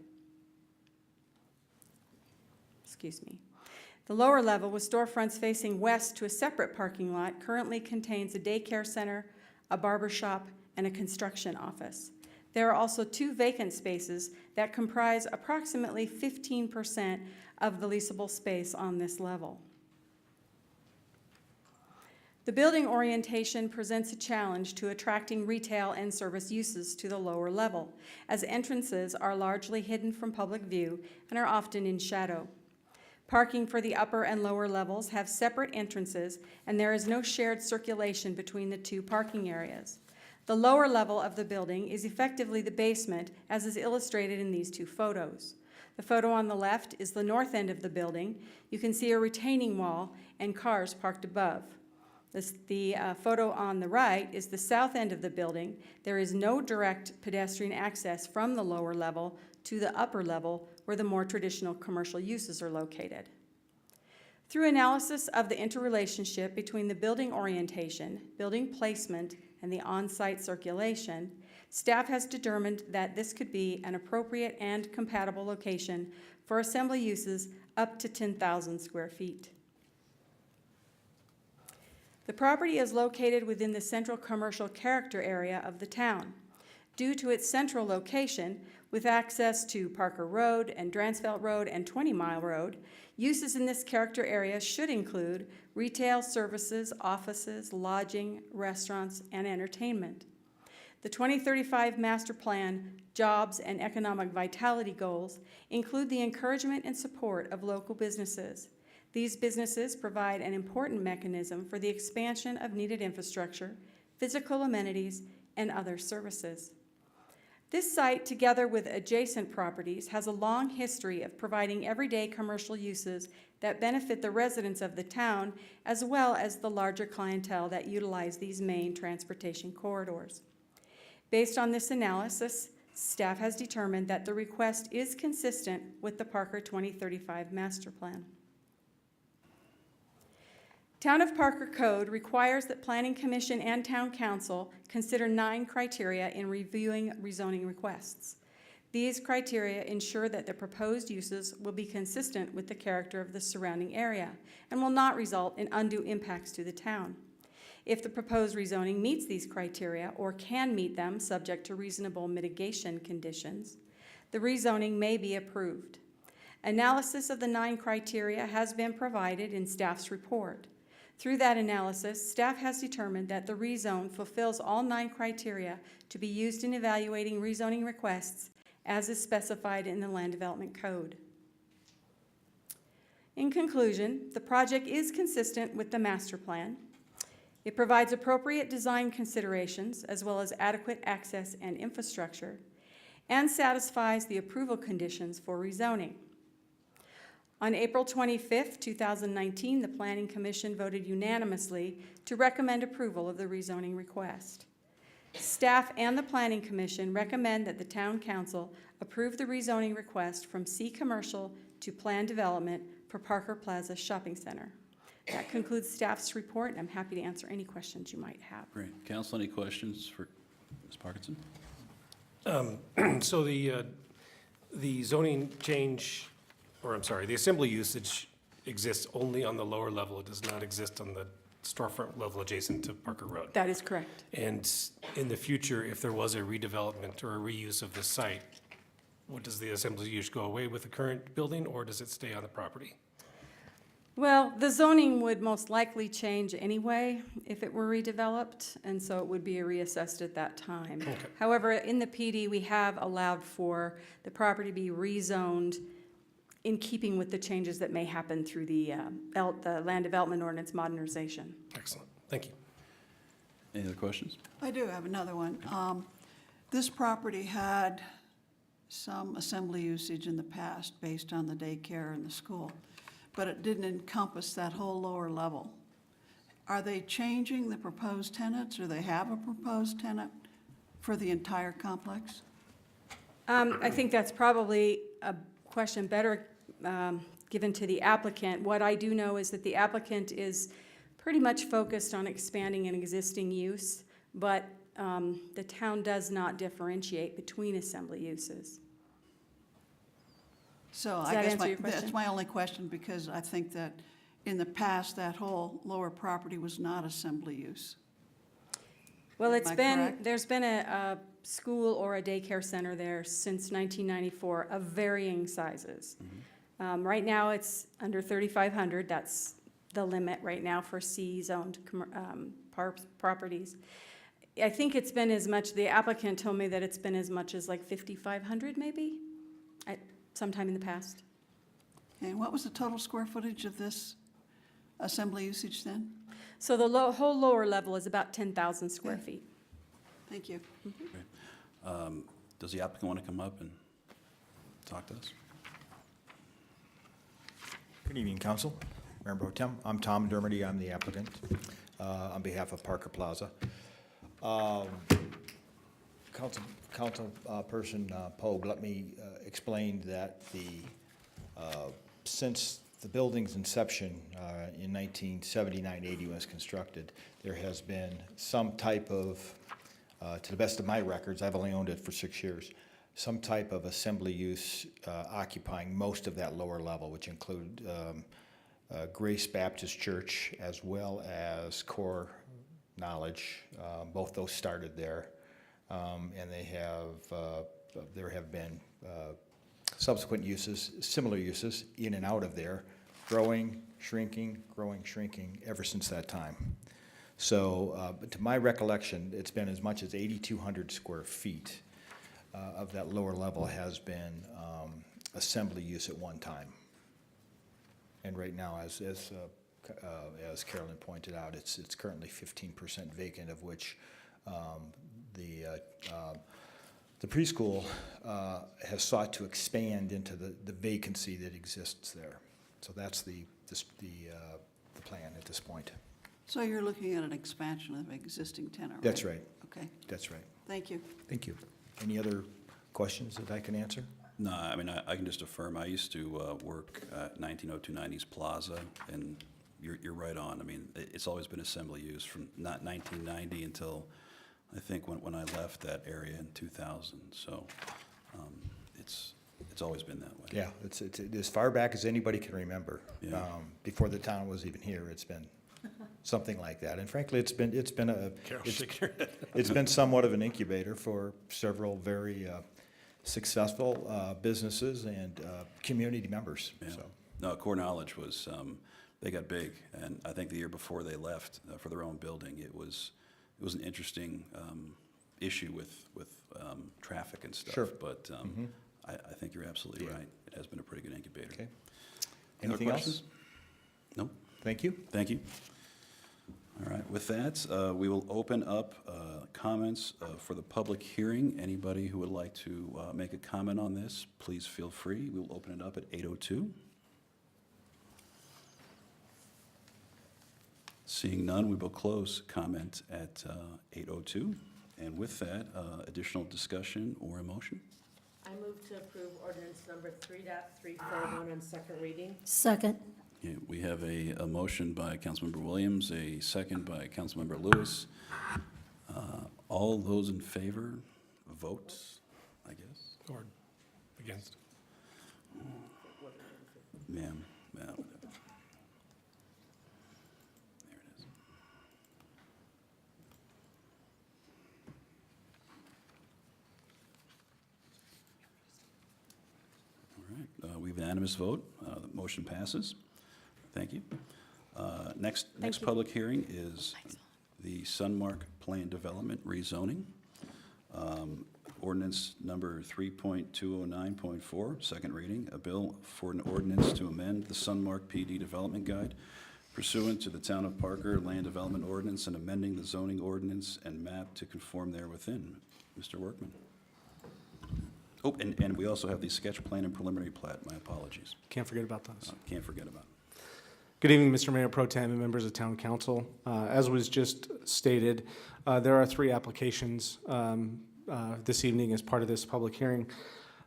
The lower level with storefronts facing west to a separate parking lot currently contains a daycare center, a barber shop, and a construction office. There are also 2 vacant spaces that comprise approximately 15% of the leasable space on this level. The building orientation presents a challenge to attracting retail and service uses to the lower level, as entrances are largely hidden from public view and are often in shadow. Parking for the upper and lower levels have separate entrances, and there is no shared circulation between the 2 parking areas. The lower level of the building is effectively the basement, as is illustrated in these 2 photos. The photo on the left is the north end of the building. You can see a retaining wall and cars parked above. The photo on the right is the south end of the building. There is no direct pedestrian access from the lower level to the upper level, where the more traditional commercial uses are located. Through analysis of the interrelationship between the building orientation, building placement, and the on-site circulation, staff has determined that this could be an appropriate and compatible location for assembly uses up to 10,000 square feet. The property is located within the central commercial character area of the town. Due to its central location, with access to Parker Road and Dransfeld Road and 20 Mile Road, uses in this character area should include retail services, offices, lodging, restaurants, and entertainment. The 2035 Master Plan jobs and economic vitality goals include the encouragement and support of local businesses. These businesses provide an important mechanism for the expansion of needed infrastructure, physical amenities, and other services. This site, together with adjacent properties, has a long history of providing everyday commercial uses that benefit the residents of the town, as well as the larger clientele that utilize these main transportation corridors. Based on this analysis, staff has determined that the request is consistent with the Parker 2035 Master Plan. Town of Parker Code requires that Planning Commission and Town Council consider 9 criteria in reviewing rezoning requests. These criteria ensure that the proposed uses will be consistent with the character of the surrounding area and will not result in undue impacts to the town. If the proposed rezoning meets these criteria or can meet them subject to reasonable mitigation conditions, the rezoning may be approved. Analysis of the 9 criteria has been provided in staff's report. Through that analysis, staff has determined that the rezone fulfills all 9 criteria to be used in evaluating rezoning requests as is specified in the Land Development Code. In conclusion, the project is consistent with the master plan. It provides appropriate design considerations as well as adequate access and infrastructure, and satisfies the approval conditions for rezoning. On April 25, 2019, the Planning Commission voted unanimously to recommend approval of the rezoning request. Staff and the Planning Commission recommend that the Town Council approve the rezoning request from C Commercial to Planned Development for Parker Plaza Shopping Center. That concludes staff's report, and I'm happy to answer any questions you might have. Great. Council, any questions for Ms. Parkinson? So the zoning change, or I'm sorry, the assembly usage exists only on the lower level. It does not exist on the storefront level adjacent to Parker Road. That is correct. And in the future, if there was a redevelopment or a reuse of this site, what does the assembly use go away with the current building, or does it stay on the property? Well, the zoning would most likely change anyway if it were redeveloped, and so it would be reassessed at that time. Okay. However, in the PD, we have allowed for the property to be rezoned in keeping with the changes that may happen through the land development ordinance modernization. Excellent, thank you. Any other questions? I do have another one. This property had some assembly usage in the past based on the daycare and the school, but it didn't encompass that whole lower level. Are they changing the proposed tenants, or they have a proposed tenant for the entire complex? I think that's probably a question better given to the applicant. What I do know is that the applicant is pretty much focused on expanding an existing use, but the town does not differentiate between assembly uses. So Does I that guess answer your question? that's my only question, because I think that in the past, that whole lower property was not assembly use. Well, Am I correct? there's been a school or a daycare center there since 1994 of varying sizes. Right now, it's under 3,500. That's the limit right now for C-zoned properties. I think it's been as much, the applicant told me that it's been as much as like 5,500 maybe, sometime in the past. And what was the total square footage of this assembly usage then? So the whole lower level is about 10,000 square feet. Thank you. Does the applicant want to come up and talk to us? Good evening, Council. Mayor Pro Tem, I'm Tom Dermody, I'm the applicant on behalf of Parker Plaza. Councilperson Pogue, let me explain that since the building's inception in 1979-80 when it was constructed, there has been some type of, to the best of my records, I've only owned it for 6 years, some type of assembly use occupying most of that lower level, which include Grace Baptist Church as well as Core Knowledge. Both those started there, and there have been subsequent uses, similar uses in and out of there, growing, shrinking ever since that time. So to my recollection, it's been as much as 8,200 square feet of that lower level has been assembly use at one time. And right now, as Carolyn pointed out, it's currently 15% vacant, of which the preschool has sought to expand into the vacancy that exists there. So that's the plan at this point. So you're looking at an expansion of existing tenant, right? That's right. Okay, That's right. thank you. Thank you. Any other questions that I can answer? No, I mean, I can just affirm, I used to work at 1902 East Plaza, and you're right on. I mean, it's always been assembly use from not 1990 until, I think, when I left that area in 2000. So it's always been that way. Yeah, it's as far back as anybody can remember. Yeah. Before the town was even here, it's been something like that. And frankly, it's been somewhat of an incubator for several very successful businesses and community members. Yeah. So No, Core Knowledge was, they got big, and I think the year before they left for their own building, it was an interesting issue with traffic and stuff. Sure. But I think you're absolutely right. It has been a pretty good incubator. Okay. Any other Anything else? questions? No? Thank you. Thank you. All right, with that, we will open up comments for the public hearing. Anybody who would like to make a comment on this, please feel free. We will open it up at 8:02. Seeing none, we will close comment at 8:02. And with that, additional discussion or a motion? I move to approve ordinance number 3.341 on second reading. Second. Yeah, we have a motion by Councilmember Williams, a second by Councilmember Lewis. All those in favor, vote, I guess. Or against? Ma'am, unanimous vote. The motion passes. Thank you. Next you. public hearing is the Sunmark Plan Development rezoning. Ordinance number 3.209.4, second reading, a bill for an ordinance to amend the Sunmark PD Development Guide pursuant to the Town of Parker Land Development Ordinance and amending the zoning ordinance and map to conform therewithin. Mr. Workman. Oh, and we also have the sketch plan and preliminary plat. My apologies. Can't forget about those. Can't forget about it. Good evening, Mr. Mayor Pro Tem and members of Town Council. As was just stated, there are 3 applications this evening as part of this public hearing,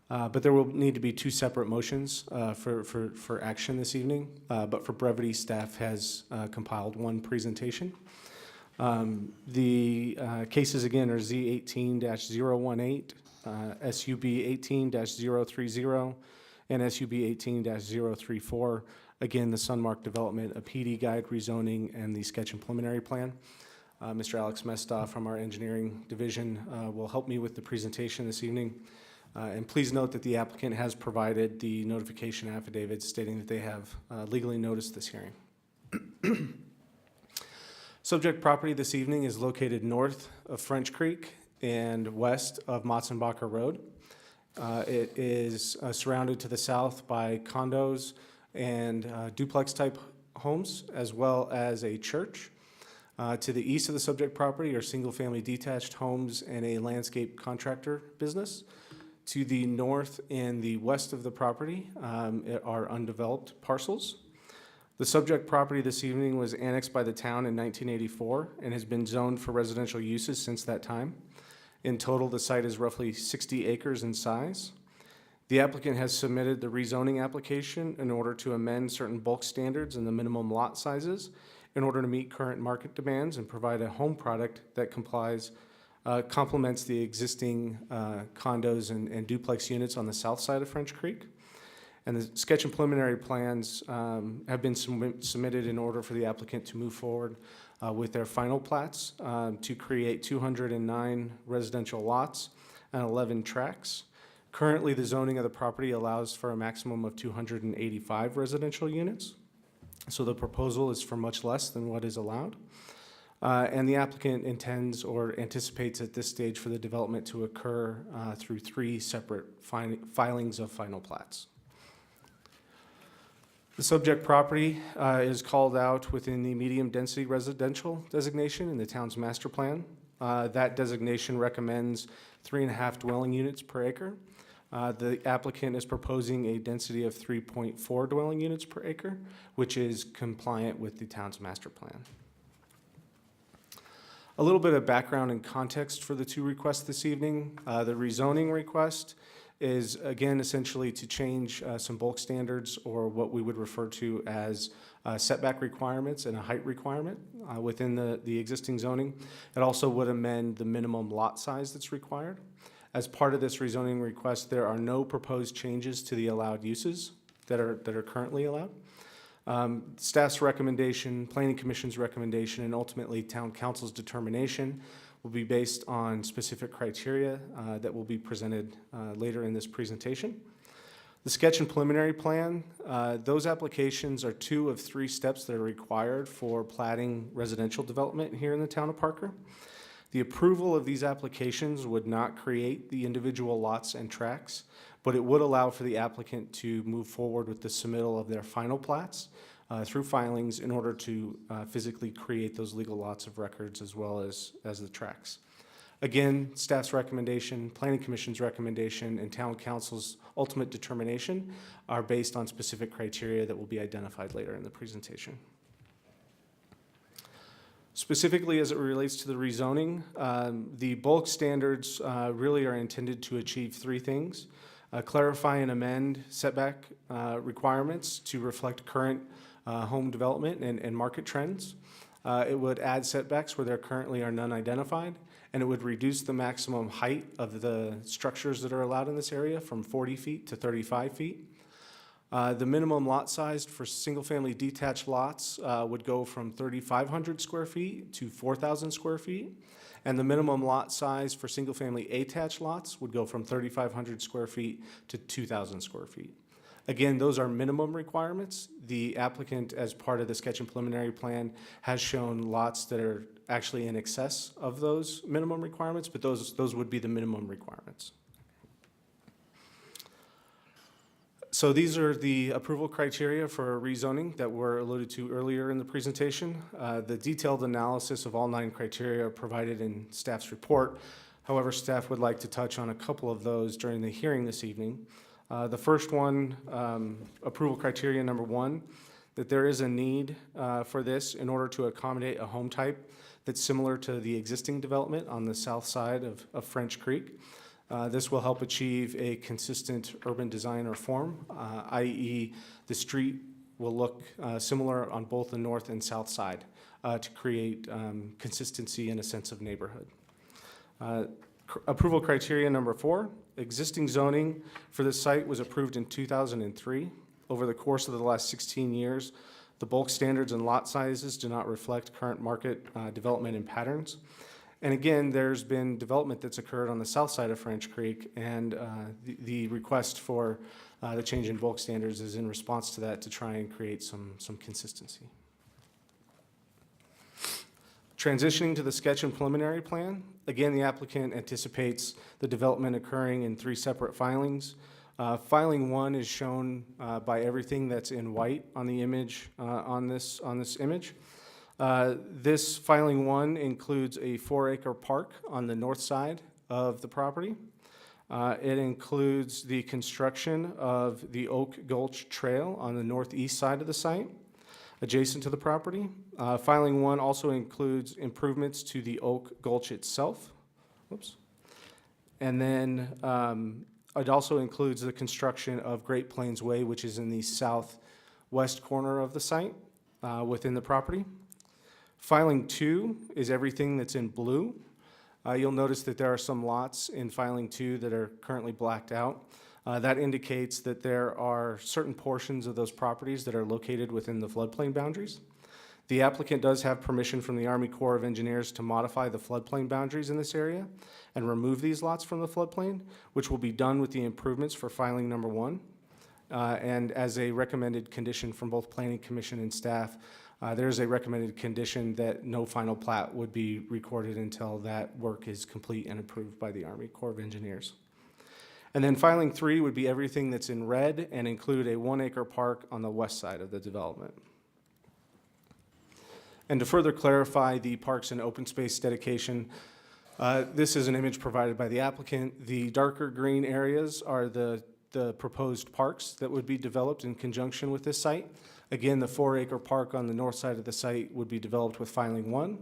but there will need to be 2 separate motions for action this evening. But for brevity, staff has compiled 1 presentation. The cases again are Z18-018, SUB 18-030, and SUB 18-034. Again, the Sunmark Development, a PD guide rezoning, and the sketch and preliminary plan. Mr. Alex Mesta from our engineering division will help me with the presentation this evening. And please note that the applicant has provided the notification affidavit stating that they have legally noticed this hearing. Subject property this evening is located north of French Creek and west of Motzenbacher Road. It is surrounded to the south by condos and duplex-type homes, as well as a church. To the east of the subject property are single-family detached homes and a landscape contractor business. To the north and the west of the property are undeveloped parcels. The subject property this evening was annexed by the town in 1984 and has been zoned for residential uses since that time. In total, the site is roughly 60 acres in size. The applicant has submitted the rezoning application in order to amend certain bulk standards and the minimum lot sizes in order to meet current market demands and provide a home product that complements the existing condos and duplex units on the south side of French Creek. And the sketch and preliminary plans have been submitted in order for the applicant to move forward with their final plats to create 209 residential lots and 11 tracts. Currently, the zoning of the property allows for a maximum of 285 residential units. So the proposal is for much less than what is allowed. And the applicant intends or anticipates at this stage for the development to occur through 3 separate filings of final plats. The subject property is called out within the medium-density residential designation in the town's master plan. That designation recommends 3.5 dwelling units per acre. The applicant is proposing a density of 3.4 dwelling units per acre, which is compliant with the town's master plan. A little bit of background and context for the 2 requests this evening. The rezoning request is, again, essentially to change some bulk standards or what we would refer to as setback requirements and a height requirement within the existing zoning. It also would amend the minimum lot size that's required. As part of this rezoning request, there are no proposed changes to the allowed uses that are currently allowed. Staff's recommendation, Planning Commission's recommendation, and ultimately Town Council's determination will be based on specific criteria that will be presented later in this presentation. The sketch and preliminary plan, those applications are 2 of 3 steps that are required for platting residential development here in the town of Parker. The approval of these applications would not create the individual lots and tracts, but it would allow for the applicant to move forward with the submittal of their final plats through filings in order to physically create those legal lots of records as well as the tracts. Again, staff's recommendation, Planning Commission's recommendation, and Town Council's ultimate determination are based on specific criteria that will be identified later in the presentation. Specifically, as it relates to the rezoning, the bulk standards really are intended to achieve 3 things. Clarify and amend setback requirements to reflect current home development and market trends. It would add setbacks where there currently are none identified, and it would reduce the maximum height of the structures that are allowed in this area from 40 feet to 35 feet. The minimum lot size for single-family detached lots would go from 3,500 square feet to 4,000 square feet. And the minimum lot size for single-family attached lots would go from 3,500 square feet to 2,000 square feet. Again, those are minimum requirements. The applicant, as part of the sketch and preliminary plan, has shown lots that are actually in excess of those minimum requirements, but those would be the minimum requirements. So these are the approval criteria for rezoning that were alluded to earlier in the presentation. The detailed analysis of all 9 criteria are provided in staff's report. However, staff would like to touch on a couple of those during the hearing this evening. The first one, approval criteria number 1, that there is a need for this in order to accommodate a home type that's similar to the existing development on the south side of French Creek. This will help achieve a consistent urban design or form, i.e. the street will look similar on both the north and south side to create consistency and a sense of neighborhood. Approval criteria number 4, existing zoning for this site was approved in 2003. Over the course of the last 16 years, the bulk standards and lot sizes do not reflect current market development and patterns. And again, there's been development that's occurred on the south side of French Creek, and the request for the change in bulk standards is in response to that to try and create some consistency. Transitioning to the sketch and preliminary plan, again, the applicant anticipates the development occurring in 3 separate filings. Filing 1 is shown by everything that's in white on the image, on this image. This filing 1 includes a 4-acre park on the north side of the property. It includes the construction of the Oak Gulch Trail on the northeast side of the site, adjacent to the property. Filing 1 also includes improvements to the Oak Gulch itself. Whoops. And then it also includes the construction of Great Plains Way, which is in the southwest corner of the site within the property. Filing 2 is everything that's in blue. You'll notice that there are some lots in filing 2 that are currently blacked out. That indicates that there are certain portions of those properties that are located within the floodplain boundaries. The applicant does have permission from the Army Corps of Engineers to modify the floodplain boundaries in this area and remove these lots from the floodplain, which will be done with the improvements for filing number 1. And as a recommended condition from both Planning Commission and staff, there's a recommended condition that no final plat would be recorded until that work is complete and approved by the Army Corps of Engineers. And then filing 3 would be everything that's in red and include a 1-acre park on the west side of the development. And to further clarify the parks and open space dedication, this is an image provided by the applicant. The darker green areas are the proposed parks that would be developed in conjunction with this site. Again, the 4-acre park on the north side of the site would be developed with filing 1.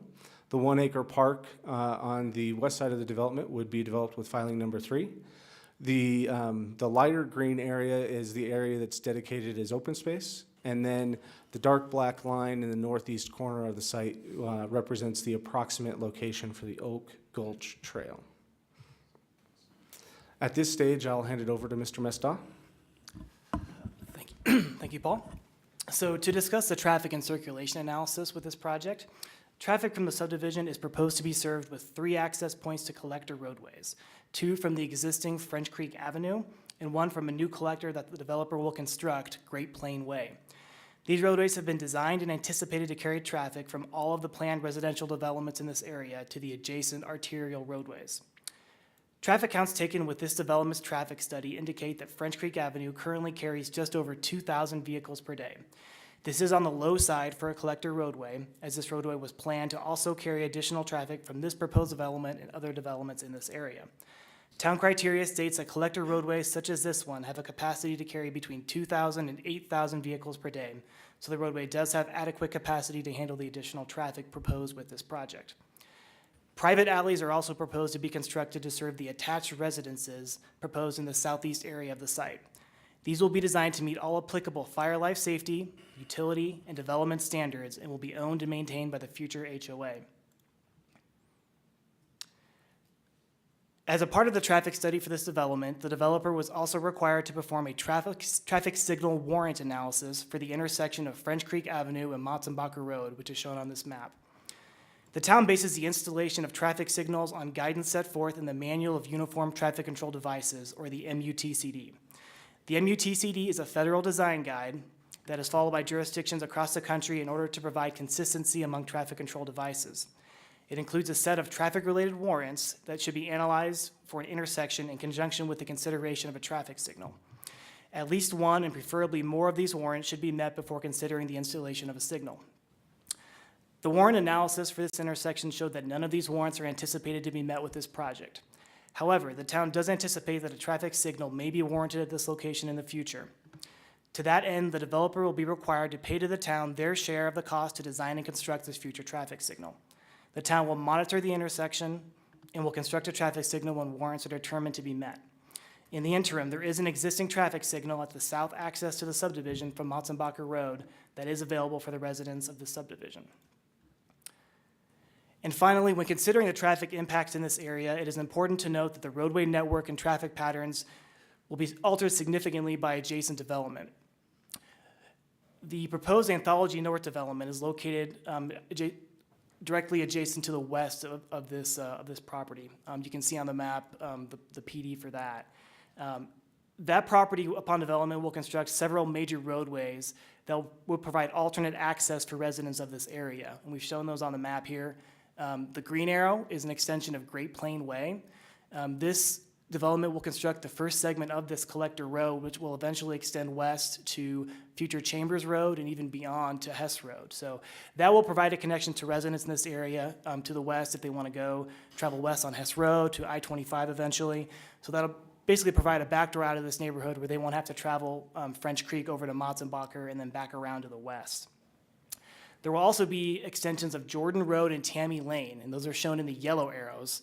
The 1-acre park on the west side of the development would be developed with filing number 3. The lighter green area is the area that's dedicated as open space, and then the dark black line in the northeast corner of the site represents the approximate location for the Oak Gulch Trail. At this stage, I'll hand it over to Mr. Mesta. Thank you. Thank you, Paul. So to discuss the traffic and circulation analysis with this project, traffic from the subdivision is proposed to be served with 3 access points to collector roadways, 2 from the existing French Creek Avenue and 1 from a new collector that the developer will construct, Great Plain Way. These roadways have been designed and anticipated to carry traffic from all of the planned residential developments in this area to the adjacent arterial roadways. Traffic counts taken with this development's traffic study indicate that French Creek Avenue currently carries just over 2,000 vehicles per day. This is on the low side for a collector roadway, as this roadway was planned to also carry additional traffic from this proposed development and other developments in this area. Town criteria states that collector roadways such as this one have a capacity to carry between 2,000 and 8,000 vehicles per day, so the roadway does have adequate capacity to handle the additional traffic proposed with this project. Private alleys are also proposed to be constructed to serve the attached residences proposed in the southeast area of the site. These will be designed to meet all applicable fire life safety, utility, and development standards and will be owned and maintained by the future HOA. As a part of the traffic study for this development, the developer was also required to perform a traffic signal warrant analysis for the intersection of French Creek Avenue and Motzenbacher Road, which is shown on this map. The town bases the installation of traffic signals on guidance set forth in the Manual of Uniform Traffic Control Devices, or the MUTCD. The MUTCD is a federal design guide that is followed by jurisdictions across the country in order to provide consistency among traffic control devices. It includes a set of traffic-related warrants that should be analyzed for an intersection in conjunction with the consideration of a traffic signal. At least one, and preferably more, of these warrants should be met before considering the installation of a signal. The warrant analysis for this intersection showed that none of these warrants are anticipated to be met with this project. However, the town does anticipate that a traffic signal may be warranted at this location in the future. To that end, the developer will be required to pay to the town their share of the cost to design and construct this future traffic signal. The town will monitor the intersection and will construct a traffic signal when warrants are determined to be met. In the interim, there is an existing traffic signal at the south access to the subdivision from Motzenbacher Road that is available for the residents of the subdivision. And finally, when considering the traffic impacts in this area, it is important to note that the roadway network and traffic patterns will be altered significantly by adjacent development. The proposed Anthology North development is located directly adjacent to the west of this property. You can see on the map the PD for that. That property, upon development, will construct several major roadways that will provide alternate access for residents of this area. And we've shown those on the map here. The green arrow is an extension of Great Plain Way. This development will construct the first segment of this collector road, which will eventually extend west to future Chambers Road and even beyond to Hess Road. So that will provide a connection to residents in this area to the west if they want to go travel west on Hess Road to I-25 eventually. So that'll basically provide a backdoor out of this neighborhood where they won't have to travel French Creek over to Motzenbacher and then back around to the west. There will also be extensions of Jordan Road and Tammy Lane, and those are shown in the yellow arrows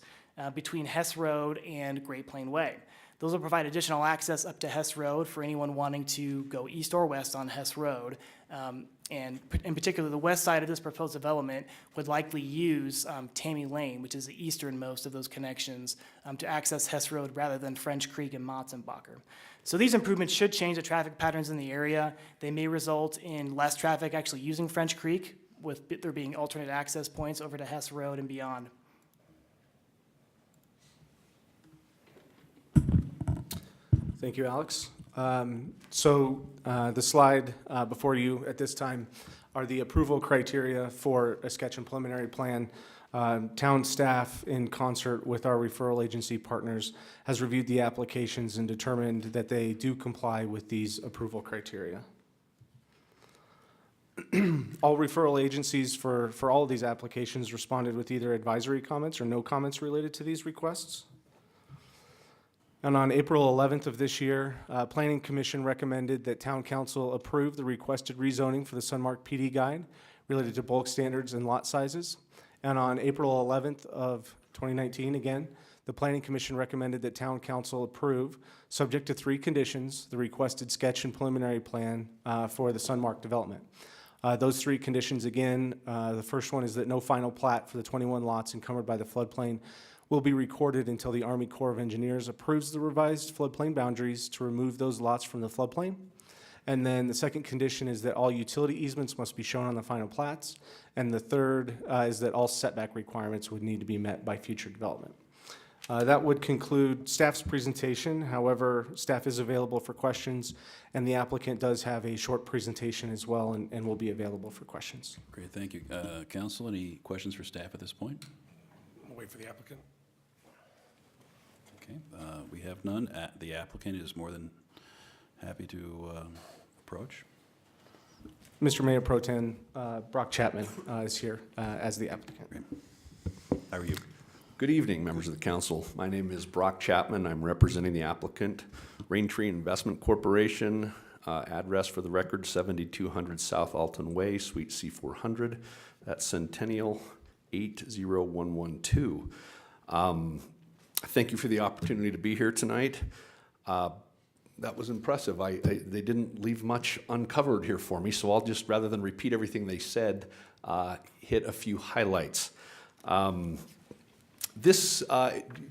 between Hess Road and Great Plain Way. Those will provide additional access up to Hess Road for anyone wanting to go east or west on Hess Road. And in particular, the west side of this proposed development would likely use Tammy Lane, which is the easternmost of those connections, to access Hess Road rather than French Creek and Motzenbacher. So these improvements should change the traffic patterns in the area. They may result in less traffic actually using French Creek, with there being alternate access points over to Hess Road and beyond. Thank you, Alex. The slide before you at this time are the approval criteria for a sketch and preliminary plan. Town staff, in concert with our referral agency partners, has reviewed the applications and determined that they do comply with these approval criteria. All referral agencies for all of these applications responded with either advisory comments or no comments related to these requests. And on April 11th of this year, Planning Commission recommended that Town Council approve the requested rezoning for the Sunmark PD guide related to bulk standards and lot sizes. And on April 11th of 2019, again, the Planning Commission recommended that Town Council approve, subject to 3 conditions, the requested sketch and preliminary plan for the Sunmark development. Those 3 conditions, again, the first one is that no final plat for the 21 lots encumbered by the floodplain will be recorded until the Army Corps of Engineers approves the revised floodplain boundaries to remove those lots from the floodplain. And then the second condition is that all utility easements must be shown on the final plats. And the third is that all setback requirements would need to be met by future development. That would conclude staff's presentation. However, staff is available for questions, and the applicant does have a short presentation as well and will be available for questions. Great, thank you. Council, any questions for staff at this point? We'll wait for the applicant. Okay, we have none. The applicant is more than happy to approach. Mr. Mayor Pro Tem, Brock Chapman is here as the applicant. Great. How are you? Good evening, members of the council. My name is Brock Chapman. I'm representing the applicant, Raintree Investment Corporation. Address for the record, 7200 South Alton Way, Suite C400. That's Centennial 80112. Thank you for the opportunity to be here tonight. That was impressive. They didn't leave much uncovered here for me, so I'll just, rather than repeat everything they said, hit a few highlights. Can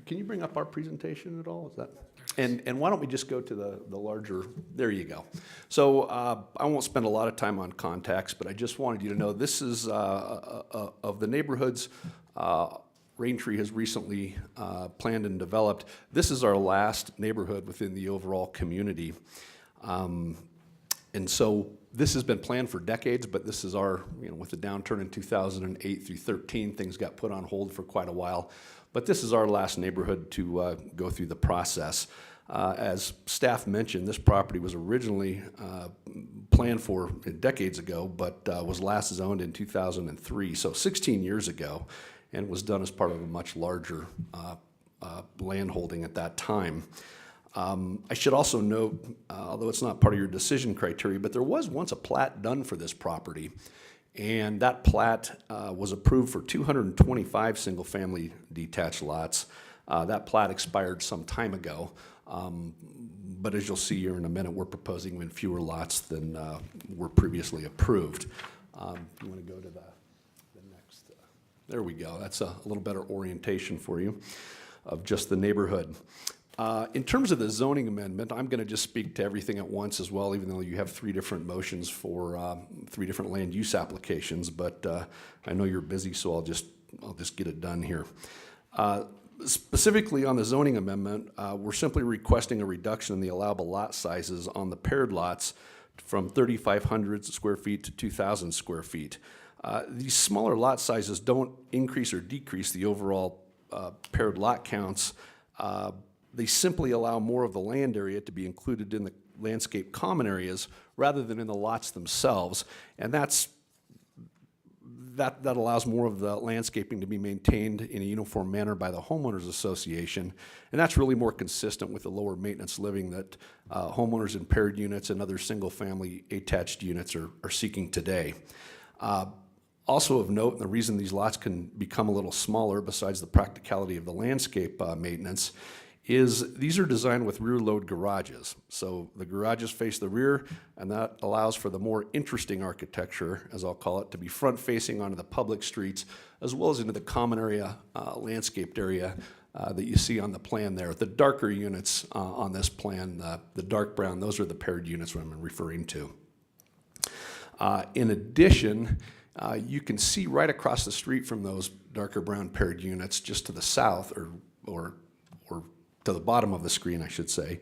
you bring up our presentation at all? Is that? And why don't we just go to the larger, there you go. So I won't spend a lot of time on contacts, but I just wanted you to know this is, of the neighborhoods Raintree has recently planned and developed, this is our last neighborhood within the overall community. And so this has been planned for decades, but this is our, with the downturn in 2008 through 13, things got put on hold for quite a while. But this is our last neighborhood to go through the process. As staff mentioned, this property was originally planned for decades ago, but was last zoned in 2003, so 16 years ago, and was done as part of a much larger landholding at that time. I should also note, although it's not part of your decision criteria, but there was once a plat done for this property, and that plat was approved for 225 single-family detached lots. That plat expired some time ago, but as you'll see here in a minute, we're proposing even fewer lots than were previously approved. You want to go to the next? There we go. That's a little better orientation for you of just the neighborhood. In terms of the zoning amendment, I'm going to just speak to everything at once as well, even though you have 3 different motions for 3 different land use applications, but I know you're busy, so I'll just get it done here. Specifically on the zoning amendment, we're simply requesting a reduction in the allowable lot sizes on the paired lots from 3,500 square feet to 2,000 square feet. These smaller lot sizes don't increase or decrease the overall paired lot counts. They simply allow more of the land area to be included in the landscape common areas rather than in the lots themselves. And that allows more of the landscaping to be maintained in a uniform manner by the homeowners association. And that's really more consistent with the lower maintenance living that homeowners in paired units and other single family attached units are seeking today. Also of note, and the reason these lots can become a little smaller besides the practicality of the landscape maintenance, is these are designed with rear load garages. So the garages face the rear, and that allows for the more interesting architecture, as I'll call it, to be front facing onto the public streets, as well as into the common area, landscaped area that you see on the plan there. The darker units on this plan, the dark brown, those are the paired units I'm referring to. In addition, you can see right across the street from those darker brown paired units, just to the south, or to the bottom of the screen, I should say.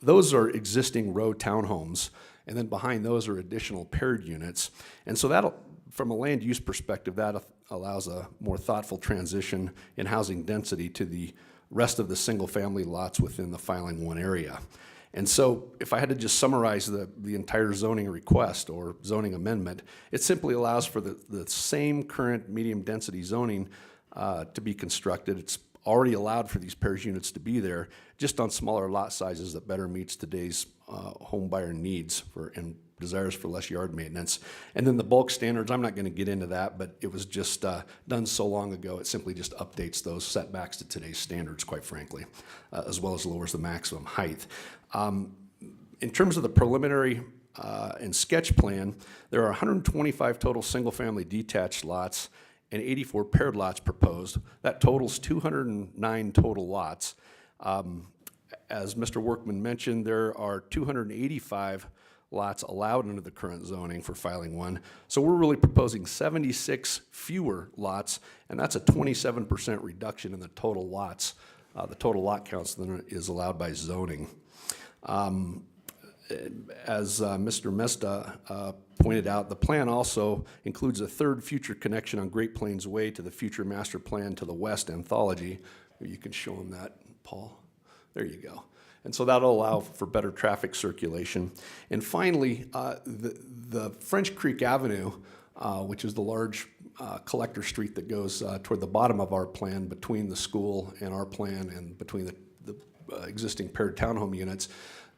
Those are existing row townhomes, and then behind those are additional paired units. And so that'll, from a land use perspective, that allows a more thoughtful transition in housing density to the rest of the single-family lots within the Filing 1 area. And so if I had to just summarize the entire zoning request or zoning amendment, it simply allows for the same current medium-density zoning to be constructed. It's already allowed for these pairs units to be there, just on smaller lot sizes that better meets today's home buyer needs and desires for less yard maintenance. And then the bulk standards, I'm not going to get into that, but it was just done so long ago, it simply just updates those setbacks to today's standards, quite frankly, as well as lowers the maximum height. In terms of the preliminary and sketch plan, there are 125 total single-family detached lots and 84 paired lots proposed. That totals 209 total lots. As Mr. Workman mentioned, there are 285 lots allowed under the current zoning for Filing 1. So we're really proposing 76 fewer lots, and that's a 27% reduction in the total lots, the total lot counts than is allowed by zoning. As Mr. Mesta pointed out, the plan also includes a third future connection on Great Plains Way to the future master plan to the west, Anthology. You can show them that, Paul. There you go. And so that'll allow for better traffic circulation. And finally, the French Creek Avenue, which is the large collector street that goes toward the bottom of our plan between the school and our plan and between the existing paired townhome units,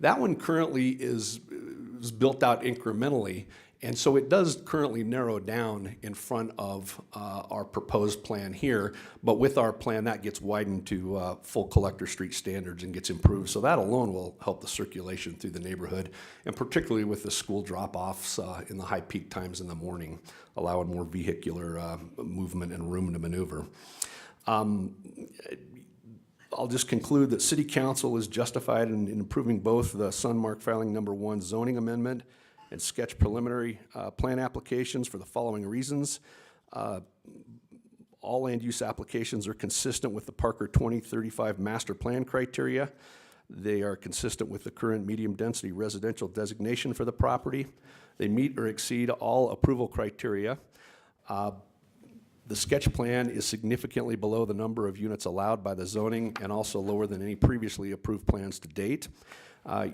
that one currently is built out incrementally, and so it does currently narrow down in front of our proposed plan here, but with our plan that gets widened to full collector street standards and gets improved. So that alone will help the circulation through the neighborhood, and particularly with the school drop-offs in the high peak times in the morning, allowing more vehicular movement and room to maneuver. I'll just conclude that City Council is justified in approving both the Sunmark Filing Number 1 zoning amendment and sketch preliminary plan applications for the following reasons. All land use applications are consistent with the Parker 2035 master plan criteria. They are consistent with the current medium-density residential designation for the property. They meet or exceed all approval criteria. The sketch plan is significantly below the number of units allowed by the zoning and also lower than any previously approved plans to date.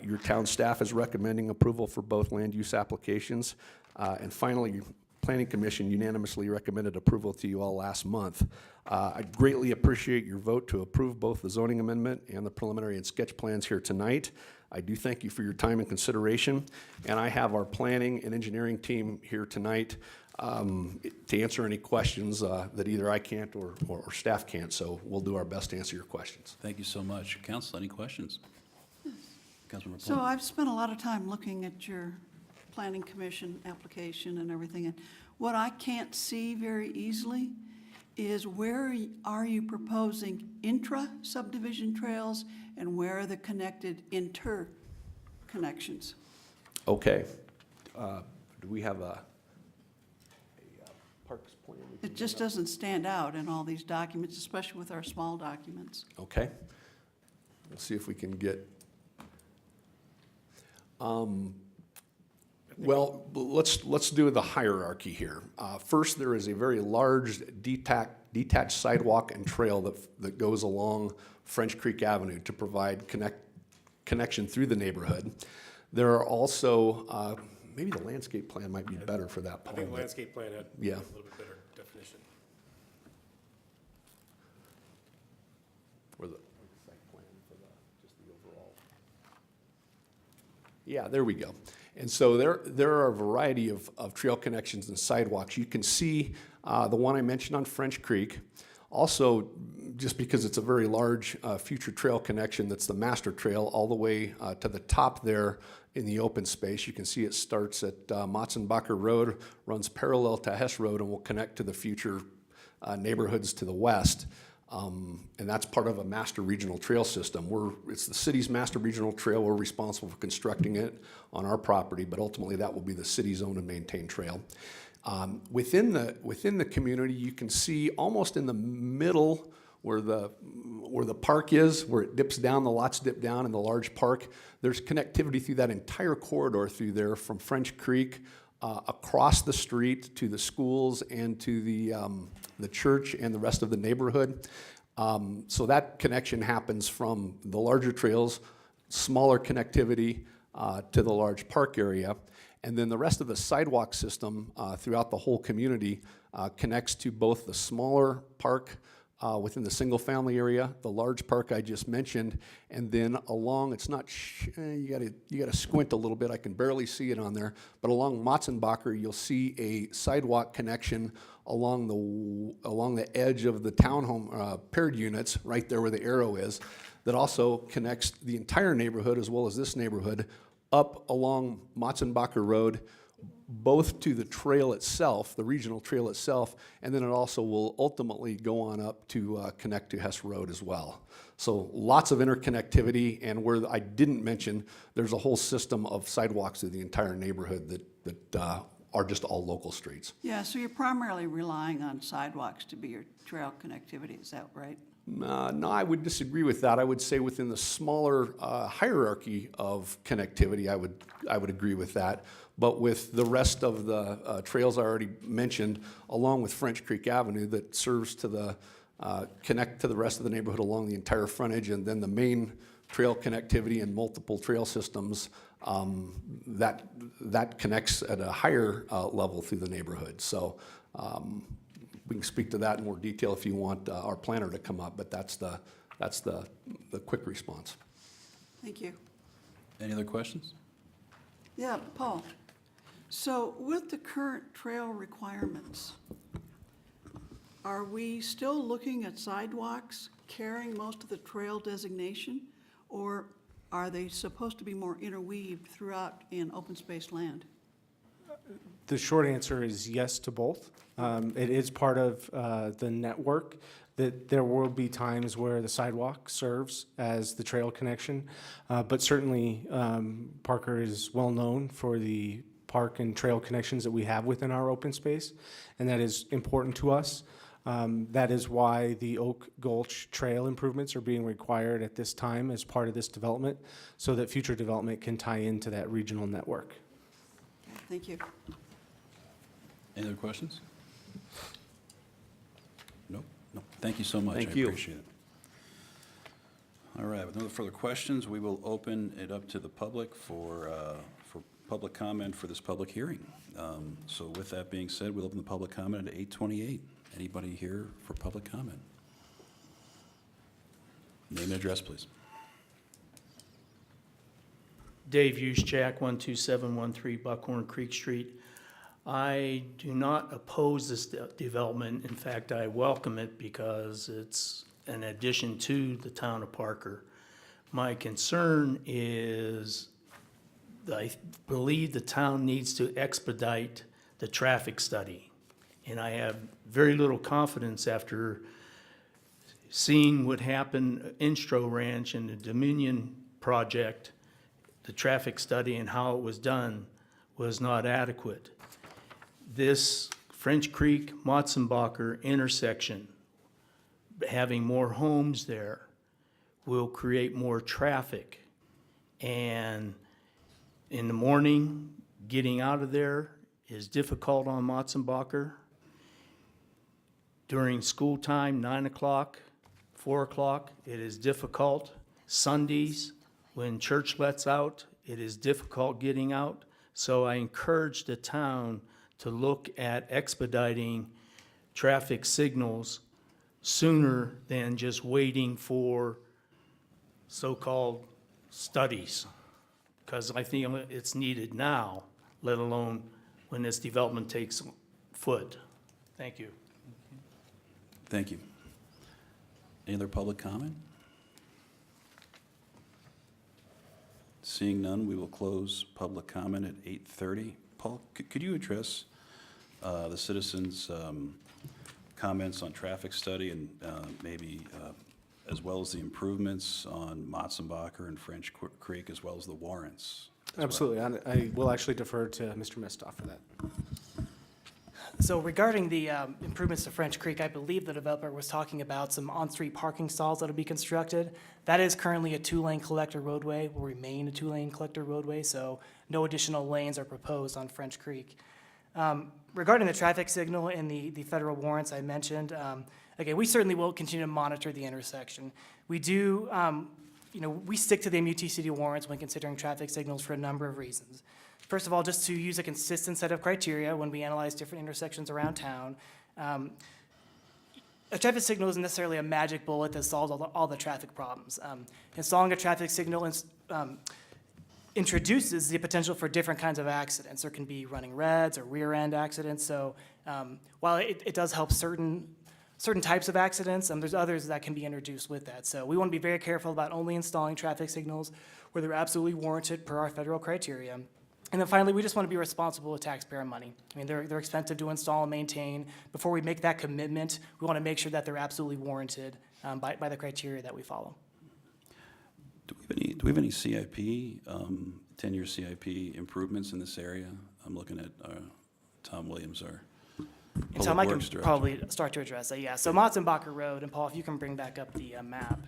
Your town staff is recommending approval for both land use applications. And finally, your Planning Commission unanimously recommended approval to you all last month. I greatly appreciate your vote to approve both the zoning amendment and the preliminary and sketch plans here tonight. I do thank you for your time and consideration, and I have our planning and engineering team here tonight to answer any questions that either I can't or staff can't, so we'll do our best to answer your questions. Thank you so much. Council, any questions? Councilmember So Plum. I've spent a lot of time looking at your planning commission application and everything, and what I can't see very easily is where are you proposing intra-subdivision trails and where are the connected inter-connections? Okay. Do we have a parks plan? It just doesn't stand out in all these documents, especially with our small documents. Okay. Let's see if we can get, well, let's do the hierarchy here. First, there is a very large detached sidewalk and trail that goes along French Creek Avenue to provide connection through the neighborhood. There are also, maybe the landscape plan might be better for that, I Paul. think the but- landscape plan had a Yeah. little bit better definition. Or the site plan for just the overall. Yeah, there we go. And so there are a variety of trail connections and sidewalks. You can see the one I mentioned on French Creek. Also, just because it's a very large future trail connection, that's the master trail all the way to the top there in the open space. You can see it starts at Motzenbacher Road, runs parallel to Hess Road, and will connect to the future neighborhoods to the west. And that's part of a master regional trail system. It's the city's master regional trail. We're responsible for constructing it on our property, but ultimately that will be the city's owned and maintained trail. Within the community, you can see almost in the middle where the park is, where it dips down, the lots dip down in the large park. There's connectivity through that entire corridor through there from French Creek across the street to the schools and to the church and the rest of the neighborhood. So that connection happens from the larger trails, smaller connectivity to the large park area. And then the rest of the sidewalk system throughout the whole community connects to both the smaller park within the single-family area, the large park I just mentioned, and then along, it's not, you gotta squint a little bit, I can barely see it on there, but along Motzenbacher, you'll see a sidewalk connection along the edge of the townhome paired units, right there where the arrow is, that also connects the entire neighborhood as well as this neighborhood up along Motzenbacher Road, both to the trail itself, the regional trail itself, and then it also will ultimately go on up to connect to Hess Road as well. So lots of interconnectivity, and where I didn't mention, there's a whole system of sidewalks through the entire neighborhood that are just all local streets. Yeah, so you're primarily relying on sidewalks to be your trail connectivity, is that right? No, I would disagree with that. I would say within the smaller hierarchy of connectivity, I would agree with that. But with the rest of the trails I already mentioned, along with French Creek Avenue, that serves to connect to the rest of the neighborhood along the entire frontage, and then the main trail connectivity and multiple trail systems, that connects at a higher level through the neighborhood. So we can speak to that in more detail if you want our planner to come up, but that's the quick response. Thank you. Any other questions? Yeah, Paul. So with the current trail requirements, are we still looking at sidewalks carrying most of the trail designation? Or are they supposed to be more interweaved throughout in open space land? The short answer is yes to both. It is part of the network that there will be times where the sidewalk serves as the trail connection, but certainly Parker is well known for the park and trail connections that we have within our open space, and that is important to us. That is why the Oak Gulch Trail improvements are being required at this time as part of this development, so that future development can tie into that regional network. Thank you. Any other questions? No? No. Thank you so much. Thank I you. appreciate it. All right, with no further questions, we will open it up to the public for public comment for this public hearing. So with that being said, we'll open the public comment at 8:28. Anybody here for public comment? Name and address, please. Dave Uschak, 12713 Buckhorn Creek Street. I do not oppose this development. In fact, I welcome it because it's an addition to the town of Parker. My concern is I believe the town needs to expedite the traffic study. And I have very little confidence after seeing what happened in Instro Ranch and the Dominion project. The traffic study and how it was done was not adequate. This French Creek Motzenbacher intersection, having more homes there, will create more traffic. And in the morning, getting out of there is difficult on Motzenbacher. During school time, 9 o'clock, 4 o'clock, it is difficult. Sundays, when church lets out, it is difficult getting out. So I encourage the town to look at expediting traffic signals sooner than just waiting for so-called studies. Because I think it's needed now, let alone when this development takes foot. Thank you. Thank you. Any other public comment? Seeing none, we will close public comment at 8:30. Paul, could you address the citizens' comments on traffic study and maybe as well as the improvements on Motzenbacher and French Creek, as well as the warrants? Absolutely. I will actually defer to Mr. Mistoff for that. So regarding the improvements to French Creek, I believe the developer was talking about some on-street parking stalls that'll be constructed. That is currently a two-lane collector roadway, will remain a two-lane collector roadway, so no additional lanes are proposed on French Creek. Regarding the traffic signal and the federal warrants I mentioned, again, we certainly will continue to monitor the intersection. We do, we stick to the MUTCD warrants when considering traffic signals for a number of reasons. First of all, just to use a consistent set of criteria when we analyze different intersections around town. A traffic signal isn't necessarily a magic bullet that solves all the traffic problems. Installing a traffic signal introduces the potential for different kinds of accidents. There can be running reds or rear-end accidents. So while it does help certain types of accidents, there's others that can be introduced with that. So we want to be very careful about only installing traffic signals where they're absolutely warranted per our federal criteria. And then finally, we just want to be responsible with taxpayer money. I mean, they're expensive to install and maintain. Before we make that commitment, we want to make sure that they're absolutely warranted by the criteria that we follow. Do we have any CIP, 10-year CIP improvements in this area? I'm looking at Tom Williams, our And Tom, I Public can Works Director. probably start to address that, yeah. So Motzenbacher Road, and Paul, if you can bring back up the map.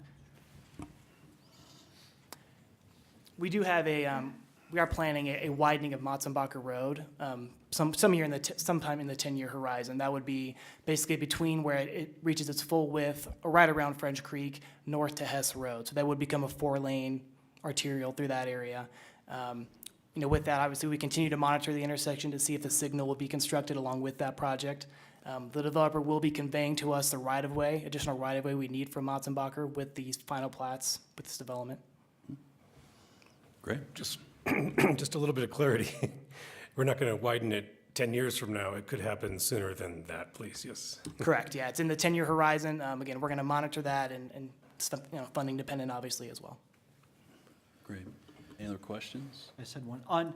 We do have we are planning a widening of Motzenbacher Road, sometime in the 10-year horizon. That would be basically between where it reaches its full width, or right around French Creek, north to Hess Road. So that would become a 4-lane arterial through that area. With that, obviously, we continue to monitor the intersection to see if the signal will be constructed along with that project. The developer will be conveying to us the right-of-way, additional right-of-way we need from Motzenbacher with these final plats with this development. Great. Just a little bit of clarity. We're not going to widen it 10 years from now. It could happen sooner than that, please, yes. Correct, yeah, it's in the 10-year horizon. Again, we're going to monitor that and funding dependent, obviously, as well. Great. Any other questions? I said one.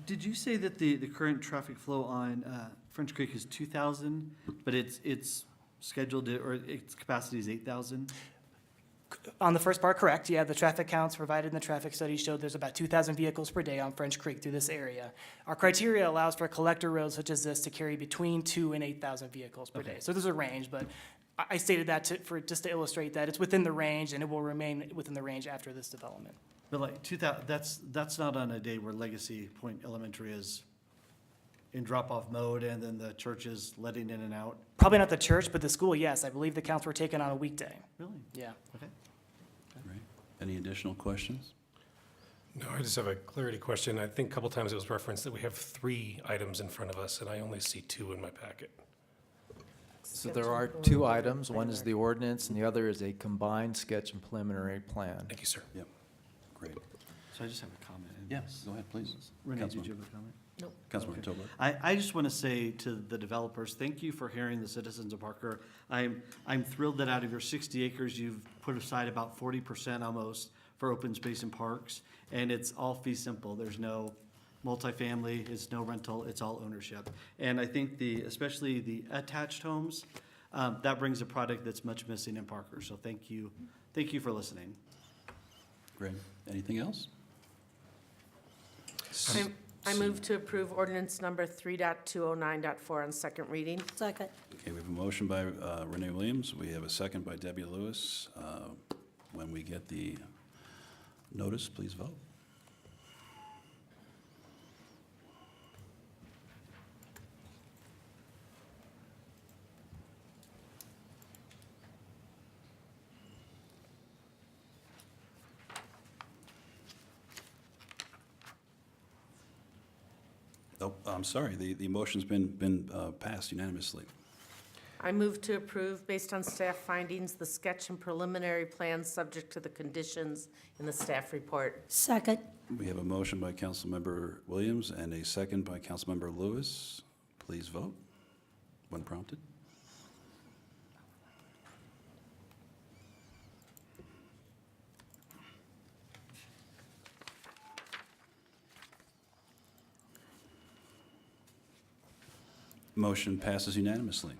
Did you say that the current traffic flow on French Creek is 2,000, but it's scheduled to, or its capacity is 8,000? On the first part, correct, yeah, the traffic counts provided in the traffic study showed there's about 2,000 vehicles per day on French Creek through this area. Our criteria allows for collector roads such as this to carry between 2,000 and 8,000 vehicles per day. So there's a range, but I stated that just to illustrate that it's within the range, and it will remain within the range after this development. But like 2,000, that's not on a day where Legacy Point Elementary is in drop-off mode and then the church is letting in and out? Probably not the church, but the school, yes. I believe the counts were taken on a weekday. Really? Yeah. Okay. Great. Any additional questions? No, I just have a clarity question. I think a couple times it was referenced that we have 3 items in front of us, and I only see 2 in my packet. So there are 2 items. One is the ordinance, and the other is a combined sketch and preliminary plan. Thank you, sir. Yep. Great. So I just have a comment. Yes, go ahead, please. Renee, did Councilman. you have a comment? Nope. Councilman Okay. Tobler. I just want to say to the developers, thank you for hearing the citizens of Parker. I'm thrilled that out of your 60 acres, you've put aside about 40% almost for open space and parks, and it's all fee simple. There's no multifamily, it's no rental, it's all ownership. And I think especially the attached homes, that brings a product that's much missing in Parker. So thank you for listening. Great. Anything else? I move to approve ordinance number 3.209.4 on second reading. Second. Okay, we have a motion by Renee Williams. We have a second by Debbie Lewis. When we get the notice, please vote. Oh, I'm sorry, the motion's been passed unanimously. I move to approve, based on staff findings, the sketch and preliminary plans subject to the conditions in the staff report. Second. We have a motion by Councilmember Williams and a second by Councilmember Lewis. Please vote when prompted. Motion passes unanimously.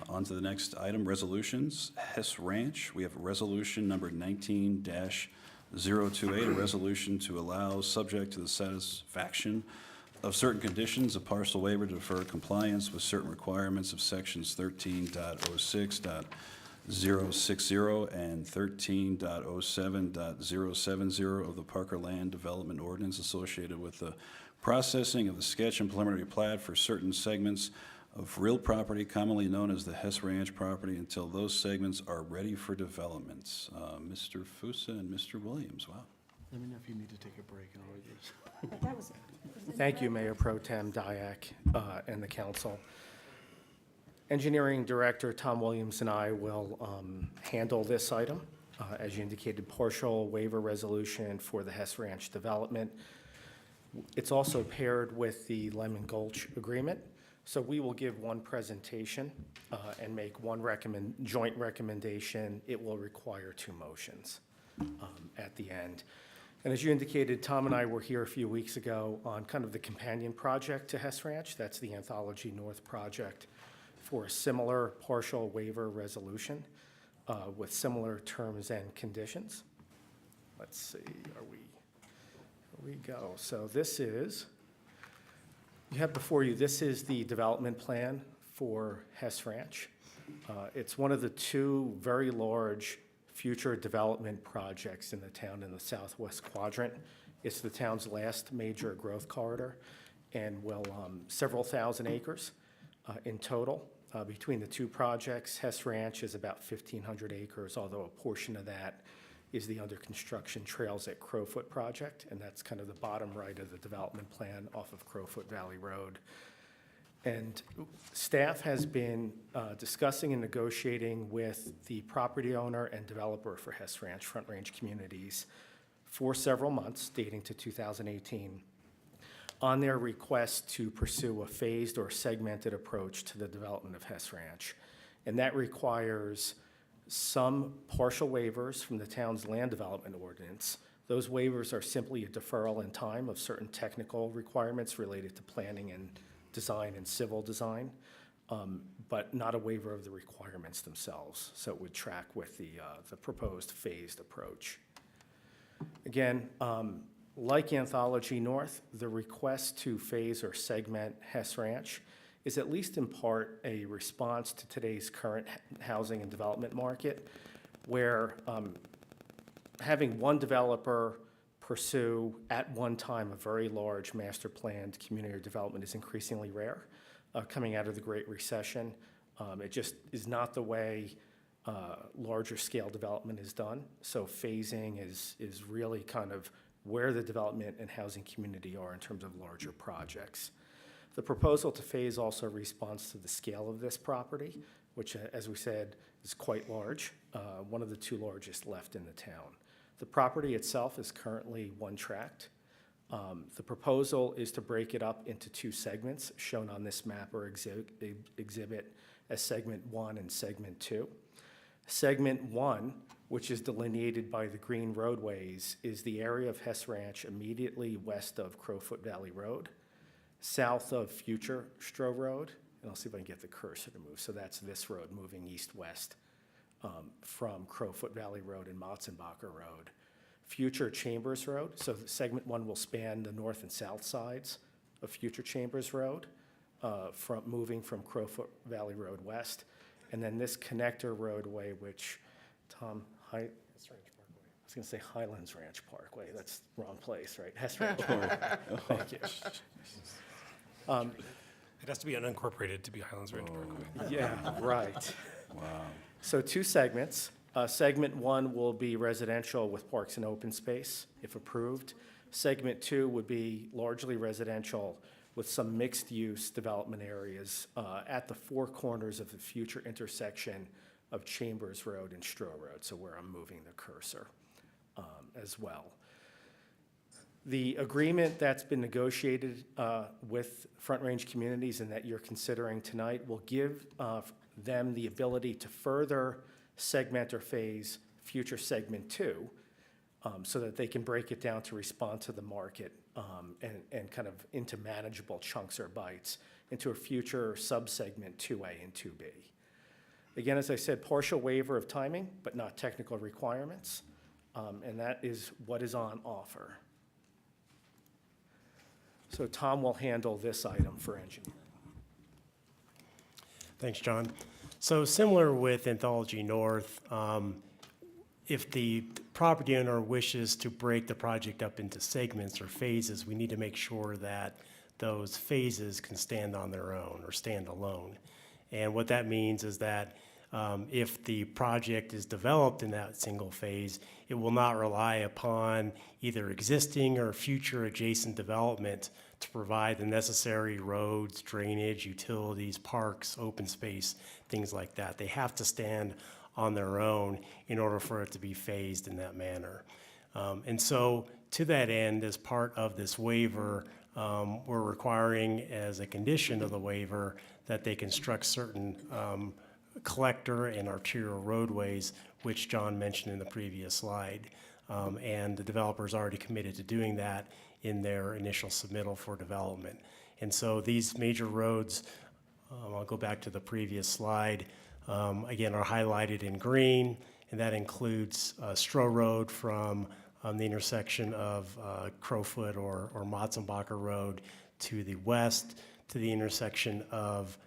On to the next item, resolutions. Hess Ranch, we have resolution number 19-028, a resolution to allow, subject to the satisfaction of certain conditions, a parcel waiver to defer compliance with certain requirements of sections 13.06.060 and 13.07.070 of the Parker Land Development Ordinance associated with the processing of the sketch and preliminary plat for certain segments of real property commonly known as the Hess Ranch property until those segments are ready for development. Mr. Fusa and Mr. Williams, wow. Let me know if you need to take a break and I'll use. Thank you, Mayor Pro Tem Dyak and the council. Engineering Director Tom Williams and I will handle this item. As you indicated, partial waiver resolution for the Hess Ranch development. It's also paired with the Lemon Gulch agreement. So we will give one presentation and make one joint recommendation. It will require 2 motions at the end. And as you indicated, Tom and I were here a few weeks ago on kind of the companion project to Hess Ranch. That's the Anthology North project for a similar partial waiver resolution with similar terms and conditions. Let's see, here we go. So this is, you have before you, this is the development plan for Hess Ranch. It's one of the 2 very large future development projects in the town in the southwest quadrant. It's the town's last major growth corridor and will several thousand acres in total. Between the 2 projects, Hess Ranch is about 1,500 acres, although a portion of that is the under construction Trails at Crowfoot project, and that's kind of the bottom right of the development plan off of Crowfoot Valley Road. And staff has been discussing and negotiating with the property owner and developer for Hess Ranch, Front Range Communities, for several months, dating to 2018, on their request to pursue a phased or segmented approach to the development of Hess Ranch. And that requires some partial waivers from the town's land development ordinance. Those waivers are simply a deferral in time of certain technical requirements related to planning and design and civil design. but not a waiver of the requirements themselves. So it would track with the proposed phased approach. Again, like Anthology North, the request to phase or segment Hess Ranch is at least in part a response to today's current housing and development market, where having one developer pursue at one time a very large master planned community development is increasingly rare. Coming out of the Great Recession, it just is not the way larger scale development is done. So phasing is really kind of where the development and housing community are in terms of larger projects. The proposal to phase also responds to the scale of this property, which, as we said, is quite large, one of the two largest left in the town. The property itself is currently one tract. The proposal is to break it up into two segments shown on this map or exhibit as segment 1 and segment 2. Segment 1, which is delineated by the green roadways, is the area of Hess Ranch immediately west of Crowfoot Valley Road, south of Future Stroh Road, and I'll see if I can get the cursor to move. So that's this road moving east-west from Crowfoot Valley Road and Motzenbacher Road. Future Chambers Road, so segment 1 will span the north and south sides of Future Chambers Road, moving from Crowfoot Valley Road west. And then this connector roadway, which Tom, I was going to say Highlands Ranch Parkway. That's the wrong place, right? Hess Ranch Parkway. Thank you. It has to be unincorporated to be Highlands Ranch Parkway. Yeah, right. Wow. So two segments. Segment 1 will be residential with parks and open space, if approved. Segment 2 would be largely residential with some mixed-use development areas at the four corners of the future intersection of Chambers Road and Stroh Road, so where I'm moving the cursor as well. The agreement that's been negotiated with Front Range Communities and that you're considering tonight will give them the ability to further segment or phase future segment 2 so that they can break it down to respond to the market and kind of into manageable chunks or bites into a future subsegment 2A and 2B. Again, as I said, partial waiver of timing, but not technical requirements, and that is what is on offer. So Tom will handle this item for engineering. Thanks, John. So similar with Anthology North, if the property owner wishes to break the project up into segments or phases, we need to make sure that those phases can stand on their own or stand alone. And what that means is that if the project is developed in that single phase, it will not rely upon either existing or future adjacent development to provide the necessary roads, drainage, utilities, parks, open space, things like that. They have to stand on their own in order for it to be phased in that manner. And so to that end, as part of this waiver, we're requiring as a condition of the waiver that they construct certain collector and arterial roadways, which John mentioned in the previous slide. And the developer's already committed to doing that in their initial submittal for development. And so these major roads, I'll go back to the previous slide, again, are highlighted in green, and that includes Stroh Road from the intersection of Crowfoot or Motzenbacher Road to the west to the intersection of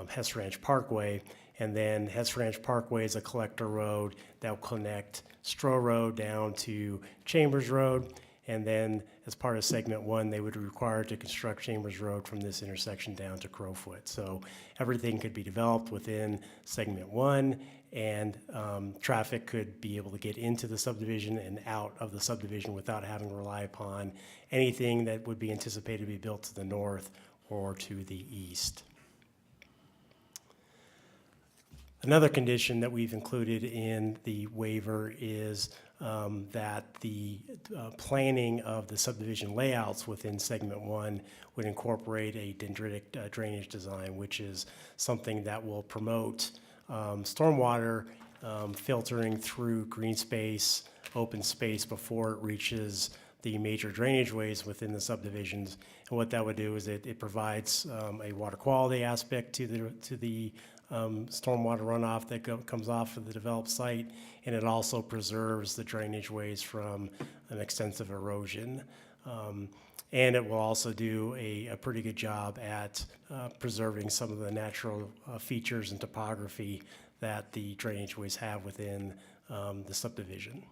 Hess Ranch Parkway. And then Hess Ranch Parkway is a collector road that will connect Stroh Road down to Chambers Road. And then as part of segment 1, they would be required to construct Chambers Road from this intersection down to Crowfoot. So everything could be developed within segment 1, and traffic could be able to get into the subdivision and out of the subdivision without having to rely upon anything that would be anticipated to be built to the north or to the east. Another condition that we've included in the waiver is that the planning of the subdivision layouts within segment 1 would incorporate a dendritic drainage design, which is something that will promote stormwater filtering through green space, open space before it reaches the major drainage ways within the subdivisions. And what that would do is it provides a water quality aspect to the stormwater runoff that comes off of the developed site, and it also preserves the drainage ways from an extensive erosion. And it will also do a pretty good job at preserving some of the natural features and topography that the drainage ways have within the subdivision.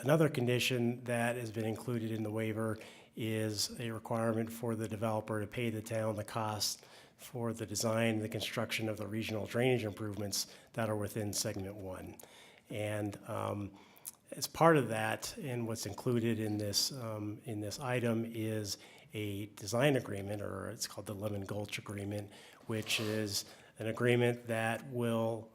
Another condition that has been included in the waiver is a requirement for the developer to pay the town the cost for the design and the construction of the regional drainage improvements that are within segment 1. And as part of that, and what's included in this item is a design agreement, or it's called the Lemon Gulch Agreement, which is an agreement that will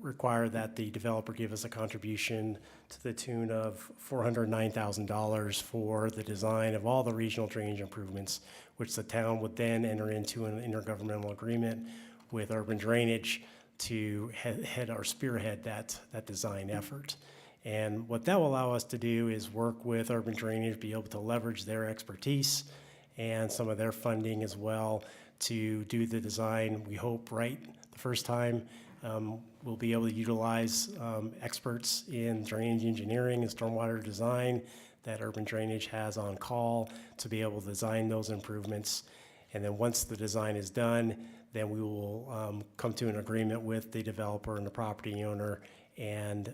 require that the developer give us a contribution to the tune of $409,000 for the design of all the regional drainage improvements, which the town would then enter into an intergovernmental agreement with Urban Drainage to head or spearhead that design effort. And what that will allow us to do is work with Urban Drainage, be able to leverage their expertise and some of their funding as well to do the design. We hope right the first time. We'll be able to utilize experts in drainage engineering and stormwater design that Urban Drainage has on call to be able to design those improvements. And then once the design is done, then we will come to an agreement with the developer and the property owner, and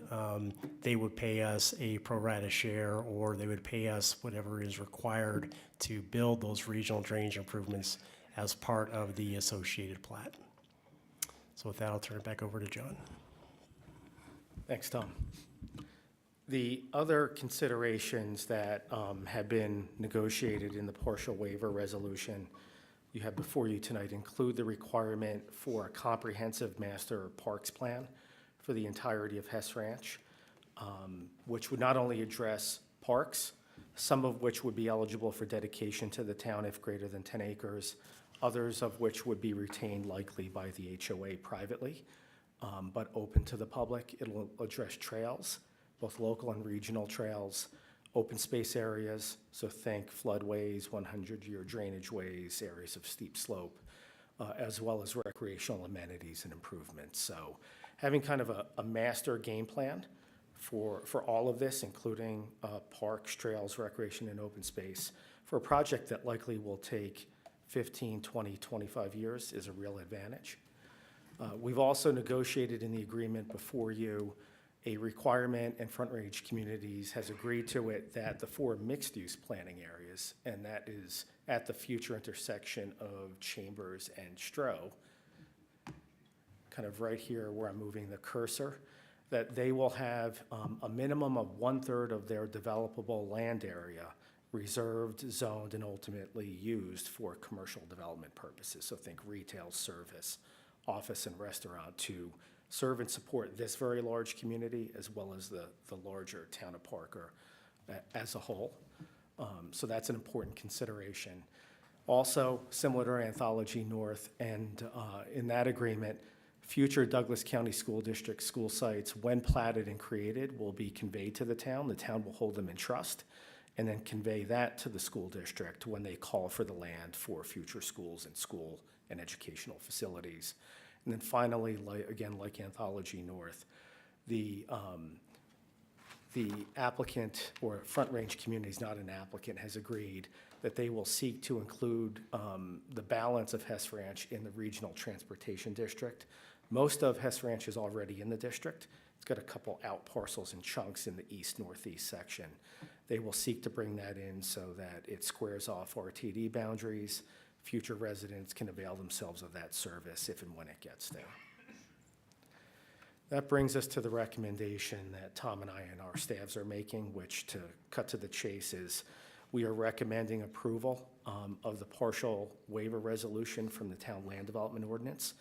they would pay us a pro rata share, or they would pay us whatever is required to build those regional drainage improvements as part of the associated plat. So with that, I'll turn it back over to John. Thanks, Tom. The other considerations that have been negotiated in the partial waiver resolution you have before you tonight include the requirement for a comprehensive master parks plan for the entirety of Hess Ranch, which would not only address parks, some of which would be eligible for dedication to the town if greater than 10 acres, others of which would be retained likely by the HOA privately, but open to the public. It'll address trails, both local and regional trails, open space areas, so think floodways, 100-year drainage ways, areas of steep slope, as well as recreational amenities and improvements. So having kind of a master game plan for all of this, including parks, trails, recreation, and open space, for a project that likely will take 15, 20, 25 years is a real advantage. We've also negotiated in the agreement before you a requirement, and Front Range Communities has agreed to it, that the 4 mixed-use planning areas, and that is at the future intersection of Chambers and Stroh, kind of right here where I'm moving the cursor, that they will have a minimum of 1/3 of their developable land area reserved, zoned, and ultimately used for commercial development purposes. So think retail, service, office, and restaurant to serve and support this very large community as well as the larger town of Parker as a whole. So that's an important consideration. Also, similar to Anthology North, and in that agreement, future Douglas County School District school sites, when platted and created, will be conveyed to the town. The town will hold them in trust and then convey that to the school district when they call for the land for future schools and school and educational facilities. And then finally, like Anthology North, the applicant, or Front Range Communities, not an applicant, has agreed that they will seek to include the balance of Hess Ranch in the Regional Transportation District. Most of Hess Ranch is already in the district. It's got a couple out parcels and chunks in the east-northeast section. They will seek to bring that in so that it squares off RTD boundaries. Future residents can avail themselves of that service if and when it gets there. That brings us to the recommendation that Tom and I and our staffs are making, which, to cut to the chase, is we are recommending approval of the partial waiver resolution from the Town Land Development Ordinance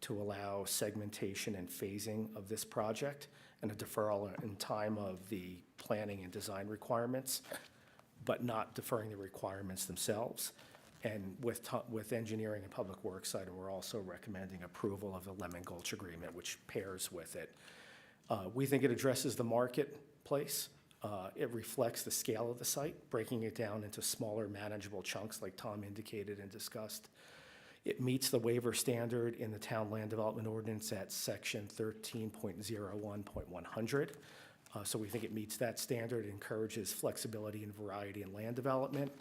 to allow segmentation and phasing of this project and a deferral in time of the planning and design requirements, but not deferring the requirements themselves. And with engineering and public works side, we're also recommending approval of the Lemon Gulch Agreement, which pairs with it. We think it addresses the marketplace. It reflects the scale of the site, breaking it down into smaller, manageable chunks like Tom indicated and discussed. It meets the waiver standard in the Town Land Development Ordinance at section 13.01.100. So we think it meets that standard, encourages flexibility and variety in land development.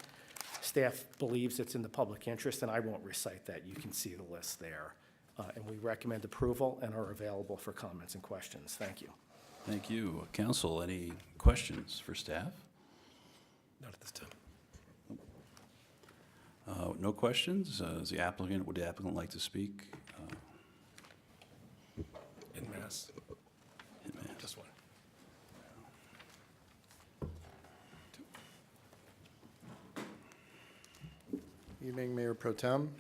Staff believes it's in the public interest, and I won't recite that. You can see the list there. And we recommend approval and are available for comments and questions. Thank you. Thank you. Council, any questions for staff? Not at this time. No questions? Would the applicant like to speak? En masse. Just one. Evening, Mayor Pro Tem,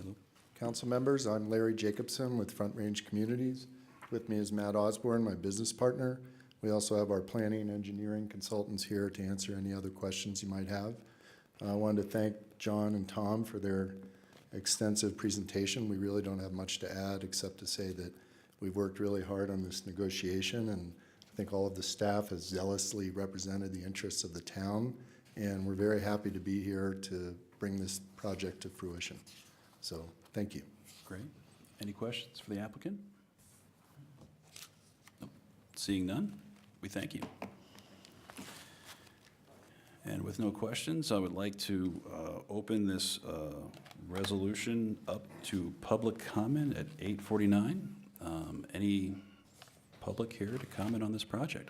council members. I'm Larry Jacobson with Front Range Communities. With me is Matt Osborne, my business partner. We also have our planning and engineering consultants here to answer any other questions you might have. I wanted to thank John and Tom for their extensive presentation. We really don't have much to add except to say that we've worked really hard on this negotiation, and I think all of the staff has zealously represented the interests of the town, and we're very happy to be here to bring this project to fruition. So, thank you. Great. Any questions for the applicant? Nope. Seeing none, we thank you. And with no questions, I would like to open this resolution up to public comment at 8:49. Any public here to comment on this project?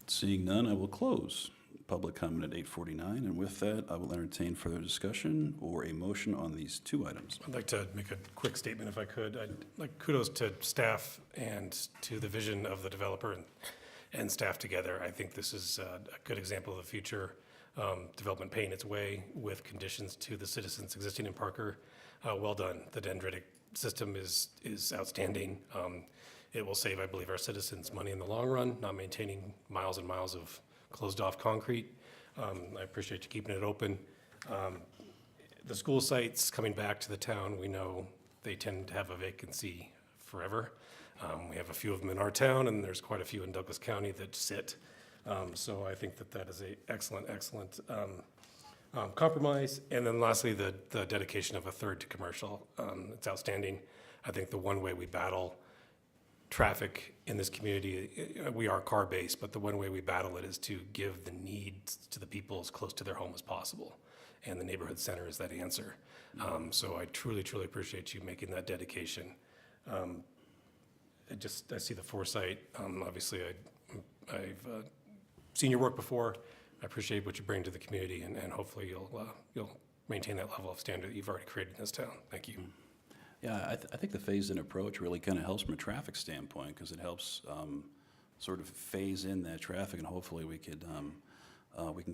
Seeing none, I will close public comment at 8:49, and with that, I will entertain further discussion or a motion on these two items. I'd like to make a quick statement if I could. I'd like kudos to staff and to the vision of the developer and staff together. I think this is a good example of the future development paying its way with conditions to the citizens existing in Parker. Well done. The dendritic system is outstanding. It will save, I believe, our citizens money in the long run, not maintaining miles and miles of closed-off concrete. I appreciate you keeping it open. The school sites coming back to the town, we know they tend to have a vacancy forever. We have a few of them in our town, and there's quite a few in Douglas County that sit. So I think that is a excellent compromise. And then lastly, the dedication of a third to commercial. It's outstanding. I think the one way we battle traffic in this community, we are car-based, but the one way we battle it is to give the needs to the people as close to their home as possible. And the neighborhood center is that answer. So I truly, truly appreciate you making that dedication. I see the foresight. Obviously, I've seen your work before. I appreciate what you bring to the community, and hopefully you'll maintain that level of standard that you've already created in this town. Thank you. Yeah, I think the phased-in approach really kind of helps from a traffic standpoint, because it helps sort of phase in that traffic, and hopefully we can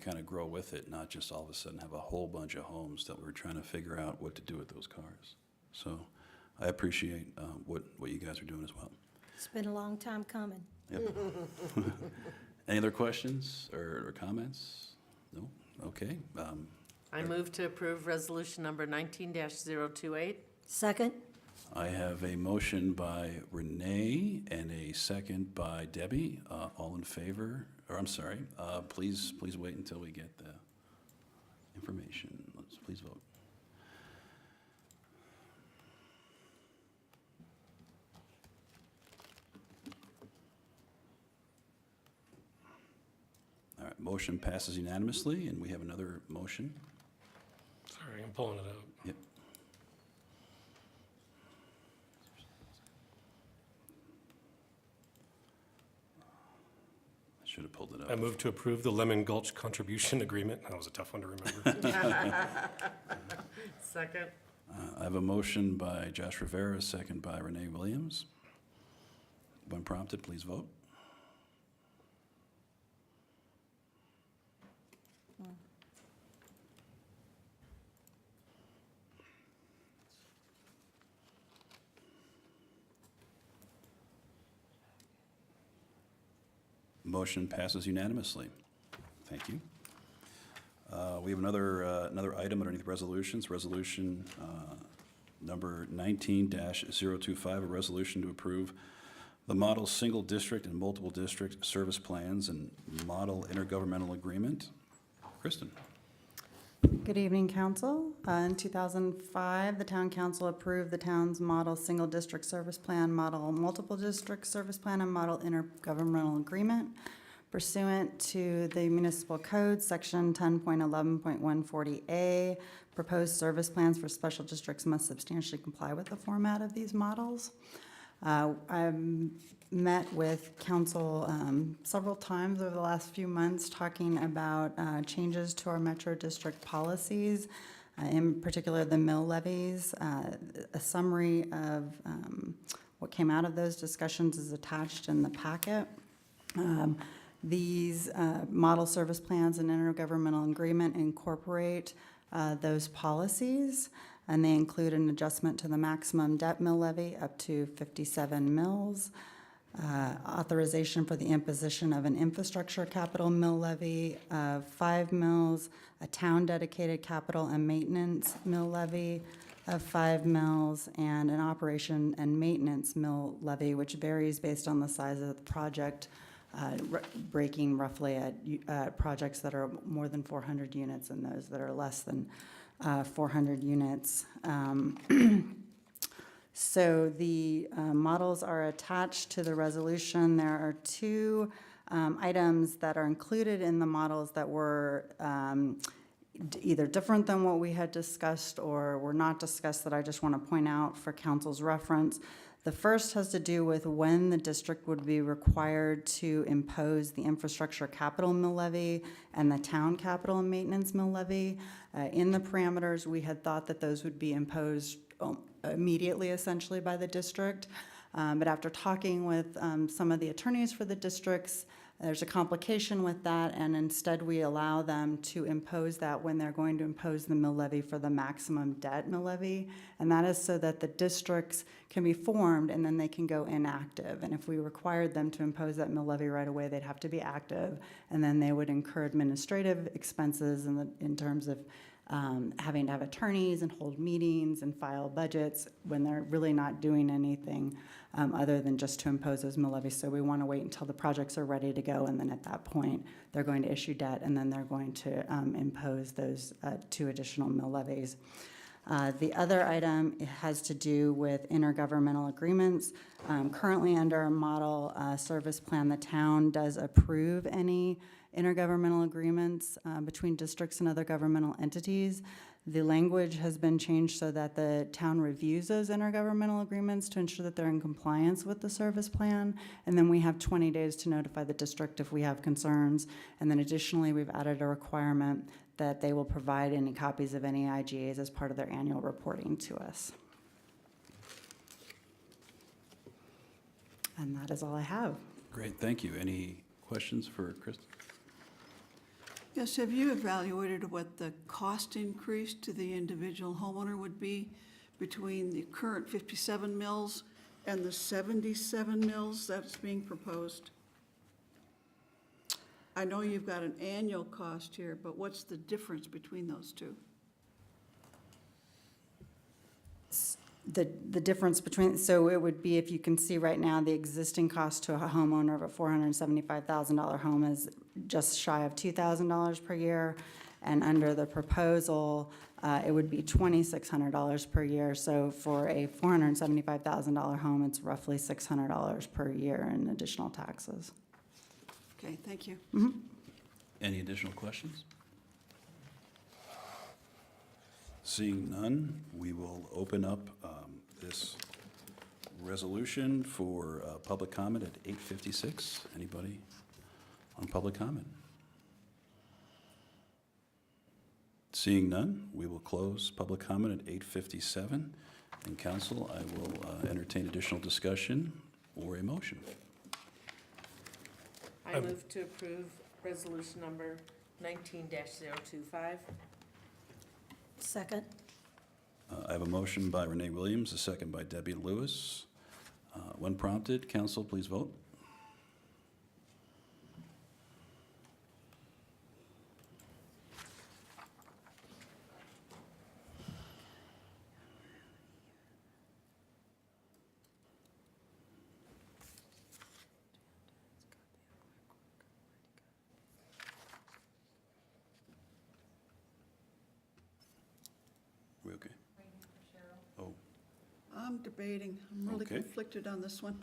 kind of grow with it, not just all of a sudden have a whole bunch of homes that we're trying to figure out what to do with those cars. So I appreciate what you guys are doing as well. It's been a long time coming. Yep. Any other questions or comments? No? Okay. I move to approve resolution number 19-028. Second? I have a motion by Renee and a second by Debbie. All in favor, or I'm sorry, please wait until we get the information. Please vote. All right, motion passes unanimously, and we have another motion. Sorry, I'm pulling it out. Yep. I should have pulled it up. I move to approve the Lemon Gulch contribution agreement. That was a tough one to remember. Second. I have a motion by Josh Rivera, a second by Renee Williams. When prompted, please vote. Motion passes unanimously. Thank you. We have another item underneath resolutions, resolution number 19-025, a resolution to approve the model single district and multiple district service plans and model intergovernmental agreement. Kristen. Good evening, council. In 2005, the town council approved the town's model single district service plan, model multiple district service plan, and model intergovernmental agreement pursuant to the municipal code, section 10.11.140A. Proposed service plans for special districts must substantially comply with the format of these models. I've met with council several times over the last few months talking about changes to our metro district policies, in particular the mill levies. A summary of what came out of those discussions is attached in the packet. These model service plans and intergovernmental agreement incorporate those policies, and they include an adjustment to the maximum debt mill levy up to 57 mills, authorization for the imposition of an infrastructure capital mill levy of 5 mills, a town-dedicated capital and maintenance mill levy of 5 mills, and an operation and maintenance mill levy, which varies based on the size of the project, breaking roughly at projects that are more than 400 units and those that are less than 400 units. So the models are attached to the resolution. There are two items that are included in the models that were either different than what we had discussed or were not discussed that I just want to point out for council's reference. The first has to do with when the district would be required to impose the infrastructure capital mill levy and the town capital and maintenance mill levy. In the parameters, we had thought that those would be imposed immediately, essentially, by the district. But after talking with some of the attorneys for the districts, there's a complication with that, and instead we allow them to impose that when they're going to impose the mill levy for the maximum debt mill levy. And that is so that the districts can be formed and then they can go inactive. And if we required them to impose that mill levy right away, they'd have to be active, and then they would incur administrative expenses in terms of having to have attorneys and hold meetings and file budgets when they're really not doing anything other than just to impose those mill levies. So we want to wait until the projects are ready to go, and then at that point, they're going to issue debt, and then they're going to impose those 2 additional mill levies. The other item has to do with intergovernmental agreements. Currently, under our model service plan, the town does approve any intergovernmental agreements between districts and other governmental entities. The language has been changed so that the town reviews those intergovernmental agreements to ensure that they're in compliance with the service plan, and then we have 20 days to notify the district if we have concerns. And then additionally, we've added a requirement that they will provide any copies of any IGAs as part of their annual reporting to us. And that is all I have. Great, thank you. Any questions for Kristen? Yes, have you evaluated what the cost increase to the individual homeowner would be between the current 57 mills and the 77 mills that's being proposed? I know you've got an annual cost here, but what's the difference between those two? The difference between, so it would be, if you can see right now, the existing cost to a homeowner of a $475,000 home is just shy of $2,000 per year. And under the proposal, it would be $2,600 per year. So for a $475,000 home, it's roughly $600 per year in additional taxes. Okay, thank you. Any additional questions? Seeing none, we will open up this resolution for public comment at 8:56. Anybody on public comment? Seeing none, we will close public comment at 8:57. And council, I will entertain additional discussion or a motion. I move to approve resolution number 19-025. Second. I have a motion by Renee Williams, a second by Debbie Lewis. When prompted, council, please vote. we okay? Oh, I'm debating. I'm really Okay. conflicted on this one.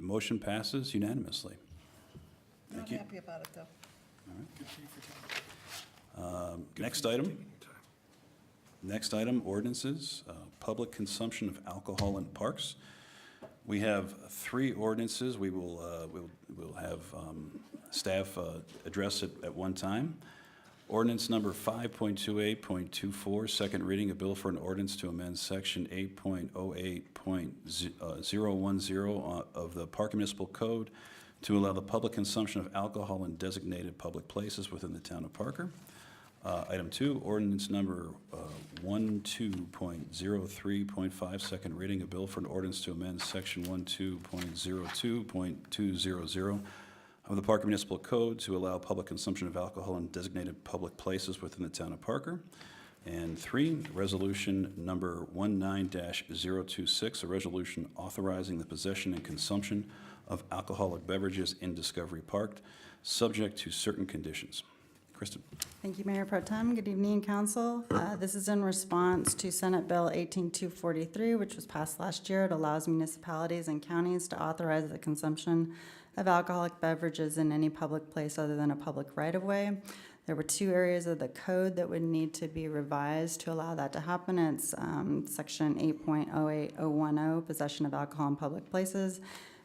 motion passes unanimously. Not Thank you. happy about it, though. Next item. Next item, ordinances, public consumption of alcohol in parks. We have 3 ordinances. We will, we'll have staff address it at one time. Ordinance number 5.28.24, second reading, a bill for an ordinance to amend section 8.08.010 of the Park Municipal Code to allow the public consumption of alcohol in designated public places within the town of Parker. Item 2, ordinance number 12.03.5, second reading, a bill for an ordinance to amend section 12.02.200 of the Parker Municipal Code to allow public consumption of alcohol in designated public places within the town of Parker. And 3, resolution number 19-026, a resolution authorizing the possession and consumption of alcoholic beverages in Discovery Park, subject to certain conditions. Kristen. Thank you, Mayor Pro Tem. Good evening, Council. This is in response to Senate Bill 18243, which was passed last year. It allows municipalities and counties to authorize the consumption of alcoholic beverages in any public place other than a public right-of-way. There were 2 areas of the code that would need to be revised to allow that to happen. It's section 8.08010, possession of alcohol in public places,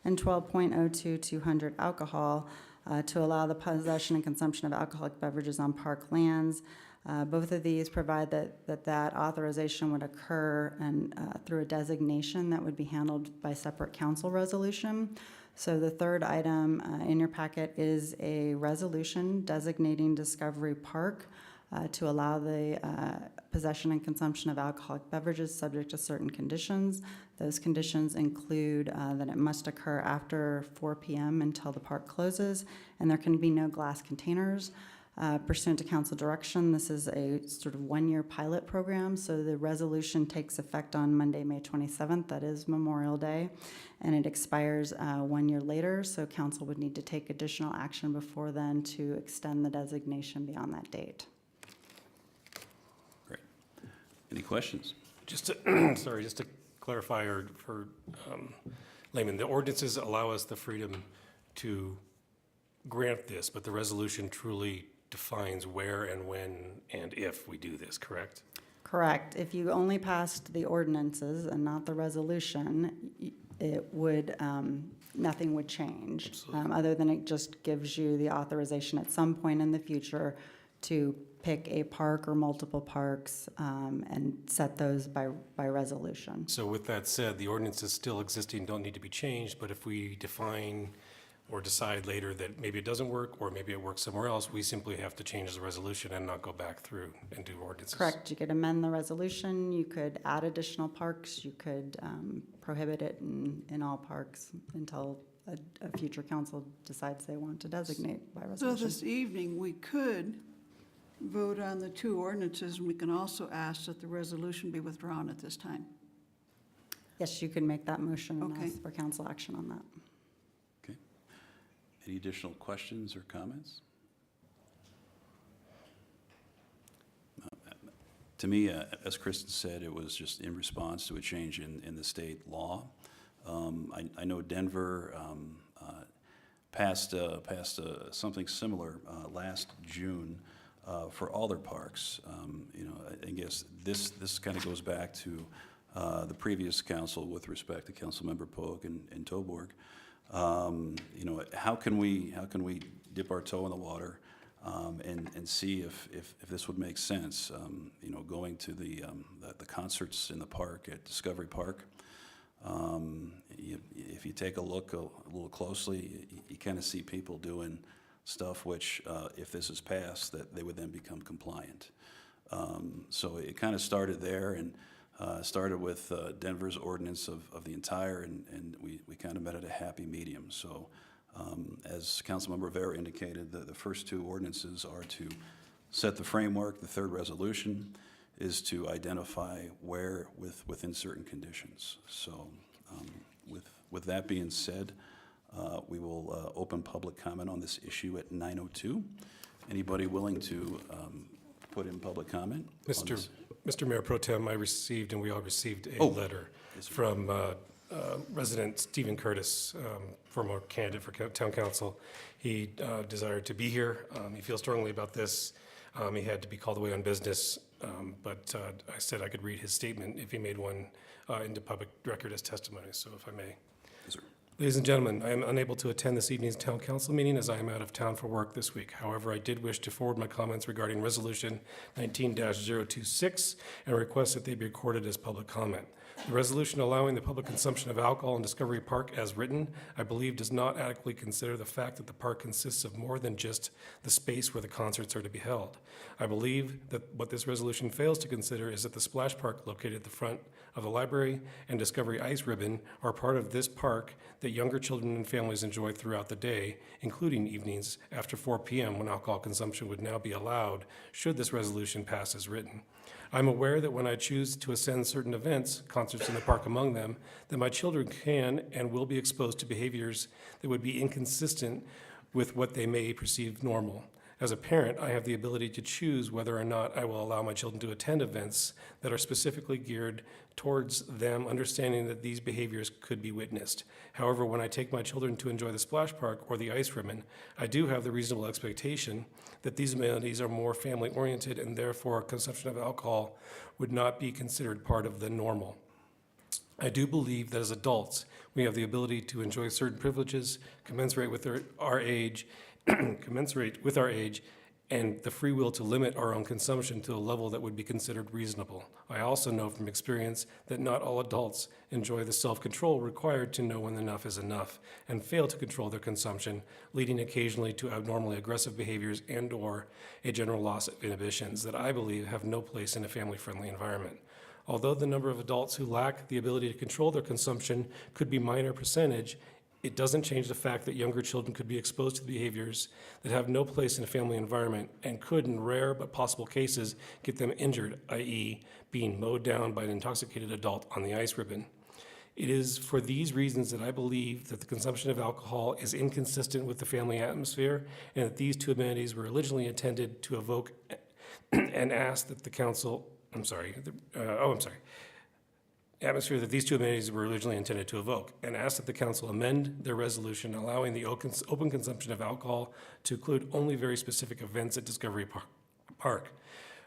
and 12.02200, alcohol, to allow the possession and consumption of alcoholic beverages on park lands. Both of these provide that authorization would occur and through a designation that would be handled by separate council resolution. So the third item in your packet is a resolution designating Discovery Park to allow the possession and consumption of alcoholic beverages subject to certain conditions. Those conditions include that it must occur after 4 p.m. until the park closes, and there can be no glass containers. Pursuant to council direction, this is a sort of 1-year pilot program, so the resolution takes effect on Monday, May 27th, that is Memorial Day, and it expires 1 year later, so council would need to take additional action before then to extend the designation beyond that date. Great. Any questions? Just to, sorry, just to clarify or for layman, the ordinances allow us the freedom to grant this, but the resolution truly defines where and when and if we do this, correct? Correct. If you only passed the ordinances and not the resolution, it would, nothing would change. Other than it just gives you the authorization at some point in the future to pick a park or multiple parks and set those by resolution. So with that said, the ordinances still existing don't need to be changed, but if we define or decide later that maybe it doesn't work, or maybe it works somewhere else, we simply have to change the resolution and not go back through and do ordinances. Correct. You could amend the resolution, you could add additional parks, you could prohibit it in all parks until a future council decides they want to designate by So resolution. this evening, we could vote on the 2 ordinances, and we can also ask that the resolution be withdrawn at this time. Yes, you can make that motion and Okay. ask for council action on that. Okay. Any additional questions or comments? To me, as Kristen said, it was just in response to a change in the state law. I know Denver passed something similar last June for all their parks. You know, I guess this kind of goes back to the previous council with respect to Councilmember Pogue and Toborg. You know, how can we dip our toe in the water and see if this would make sense? You know, going to the concerts in the park at Discovery Park. If you take a look a little closely, you kind of see people doing stuff which, if this is passed, that they would then become compliant. So it kind of started there, and started with Denver's ordinance of the entire, and we kind of met at a happy medium. So as Councilmember Rivera indicated, the first 2 ordinances are to set the framework, the 3rd resolution, is to identify where within certain conditions. So with that being said, we will open public comment on this issue at 9:02. Anybody willing to put in public comment? on this? Mr. Mayor Pro Tem, I received, and we all received a Oh. letter from resident Stephen Curtis, former candidate for town council. He desired to be here. He feels strongly about this. He had to be called away on business, but I said I could read his statement if he made one into public record as testimony, so if I may. Yes, sir. Ladies and gentlemen, I am unable to attend this evening's town council meeting as I am out of town for work this week. However, I did wish to forward my comments regarding Resolution 19-026 and request that they be recorded as public comment. The resolution allowing the public consumption of alcohol in Discovery Park as written, I believe, does not adequately consider the fact that the park consists of more than just the space where the concerts are to be held. I believe that what this resolution fails to consider is that the splash park located at the front of the library and Discovery Ice Ribbon are part of this park that younger children and families enjoy throughout the day, including evenings after 4 p.m. when alcohol consumption would now be allowed should this resolution pass as written. I'm aware that when I choose to attend certain events, concerts in the park among them, that my children can and will be exposed to behaviors that would be inconsistent with what they may perceive normal. As a parent, I have the ability to choose whether or not I will allow my children to attend events that are specifically geared towards them, understanding that these behaviors could be witnessed. However, when I take my children to enjoy the splash park or the ice ribbon, I do have the reasonable expectation that these amenities are more family-oriented and therefore consumption of alcohol would not be considered part of the normal. I do believe that as adults, we have the ability to enjoy certain privileges commensurate with our age, and the free will to limit our own consumption to a level that would be considered reasonable. I also know from experience that not all adults enjoy the self-control required to know when enough is enough and fail to control their consumption, leading occasionally to abnormally aggressive behaviors and/or a general loss of inhibitions that I believe have no place in a family-friendly environment. Although the number of adults who lack the ability to control their consumption could be minor percentage, it doesn't change the fact that younger children could be exposed to behaviors that have no place in a family environment and could, in rare but possible cases, get them injured, i.e. being mowed down by an intoxicated adult on the ice ribbon. It is for these reasons that I believe that the consumption of alcohol is inconsistent with the family atmosphere and that these two amenities were originally intended to evoke and ask that the council, atmosphere that these two amenities were originally intended to evoke, and ask that the council amend their resolution allowing the open consumption of alcohol to include only very specific events at Discovery Park.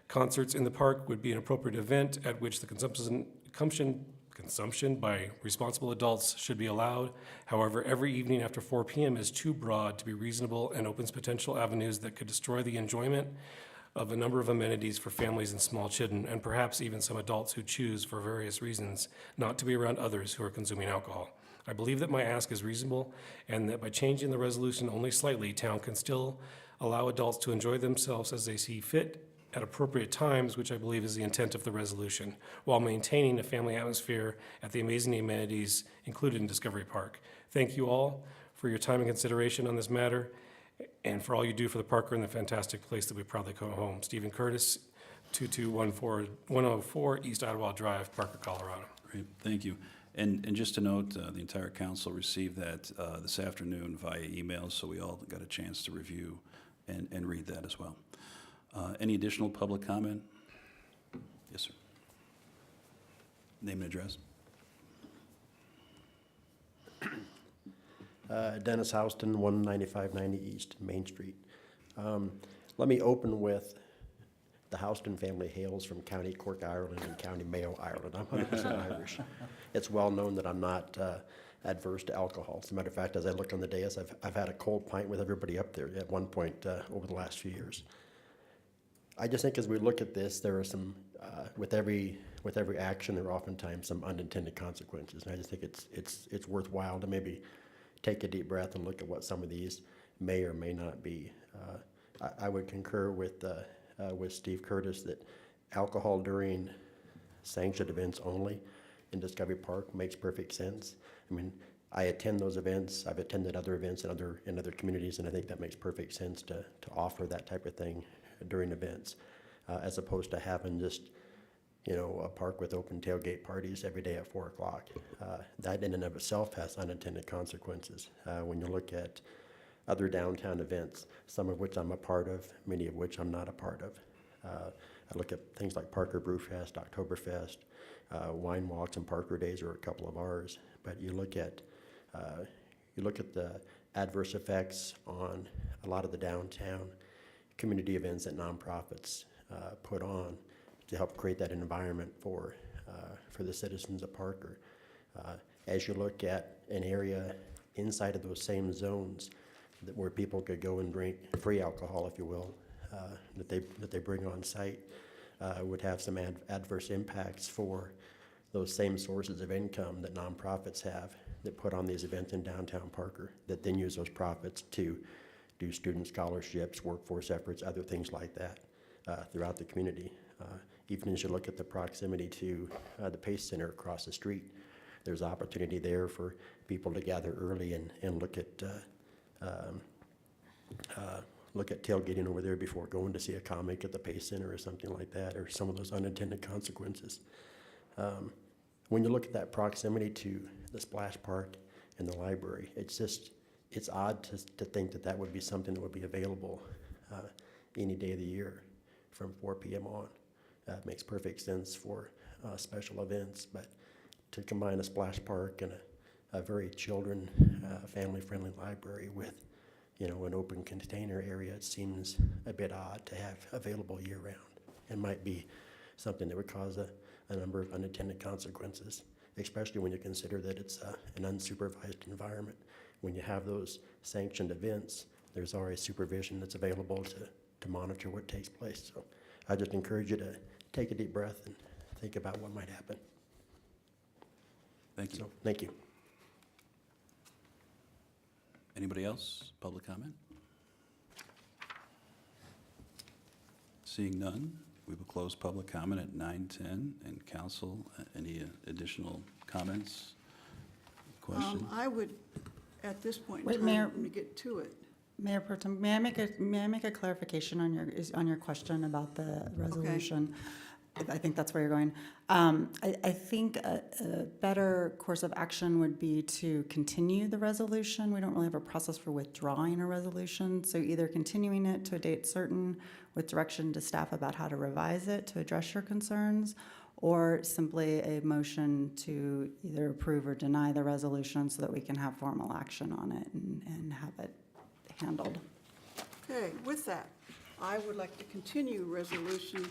Concerts in the park would be an appropriate event at which the consumption by responsible adults should be allowed. However, every evening after 4 p.m. is too broad to be reasonable and opens potential avenues that could destroy the enjoyment of a number of amenities for families and small children, and perhaps even some adults who choose, for various reasons, not to be around others who are consuming alcohol. I believe that my ask is reasonable, and that by changing the resolution only slightly, town can still allow adults to enjoy themselves as they see fit at appropriate times, which I believe is the intent of the resolution, while maintaining a family atmosphere at the amazing amenities included in Discovery Park. Thank you all for your time and consideration on this matter, and for all you do for the Parker and the fantastic place that we proudly call home. Stephen Curtis, 104 East Ottawa Drive, Parker, Colorado. Great, thank you. And just to note, the entire council received that this afternoon via email, so we all got a chance to review and read that as well. Any additional public comment? Yes, sir. Name and address. Dennis Houston, 19590 East Main Street. Let me open with the Houston family hails from County Cork, Ireland, and County Mayo, Ireland. I'm 100% Irish. It's well known that I'm not adverse to alcohol. As a matter of fact, as I look on the dais, I've had a cold pint with everybody up there at one point over the last few years. I just think as we look at this, there are some, with every action, there are oftentimes some unintended consequences. And I just think it's worthwhile to maybe take a deep breath and look at what some of these may or may not be. I would concur with Steve Curtis that alcohol during sanctioned events only in Discovery Park makes perfect sense. I mean, I attend those events. I've attended other events in other communities, and I think that makes perfect sense to offer that type of thing during events, as opposed to having just a park with open tailgate parties every day at 4 o'clock. That in and of itself has unintended consequences. When you look at other downtown events, some of which I'm a part of, many of which I'm not a part of. I look at things like Parker Brewfest, Oktoberfest, Wine Walks and Parker Days are a couple of ours. But you look at the adverse effects on a lot of the downtown community events that nonprofits put on to help create that environment for the citizens of Parker. As you look at an area inside of those same zones where people could go and drink free alcohol, if you will, that they bring on site, would have some adverse impacts for those same sources of income that nonprofits have that put on these events in downtown Parker, that then use those profits to do student scholarships, workforce efforts, other things like that throughout the community. Even as you look at the proximity to the Pace Center across the street, there's opportunity there for people to gather early and look at tailgating over there before going to see a comic at the Pace Center or something like that, or some of those unintended consequences. When you look at that proximity to the splash park and the library, it's odd to think that would be something that would be available any day of the year from 4 p.m. on. It makes perfect sense for special events, but to combine a splash park and a very children, family-friendly library with, an open container area, it seems a bit odd to have available year-round. It might be something that would cause a number of unintended consequences, especially when you consider that it's an unsupervised environment. When you have those sanctioned events, there's already supervision that's available to monitor what takes place. So I just encourage you to take a deep breath and think about what might happen. Thank you. So, thank you. Anybody else? Public comment? Seeing none, we will close public comment at 9:10. And council, any additional comments, questions? I would, at this point in Wait, time, Mayor- let me get to it. Mayor Pro Tem, may I make a clarification on your question about the resolution? I think that's where you're going. I think a better course of action would be to continue the resolution. We don't really have a process for withdrawing a resolution, so either continuing it to a date certain with direction to staff about how to revise it to address your concerns, or simply a motion to either approve or deny the resolution so that we can have formal action on it and have it handled. Okay, with that, I would like to continue Resolution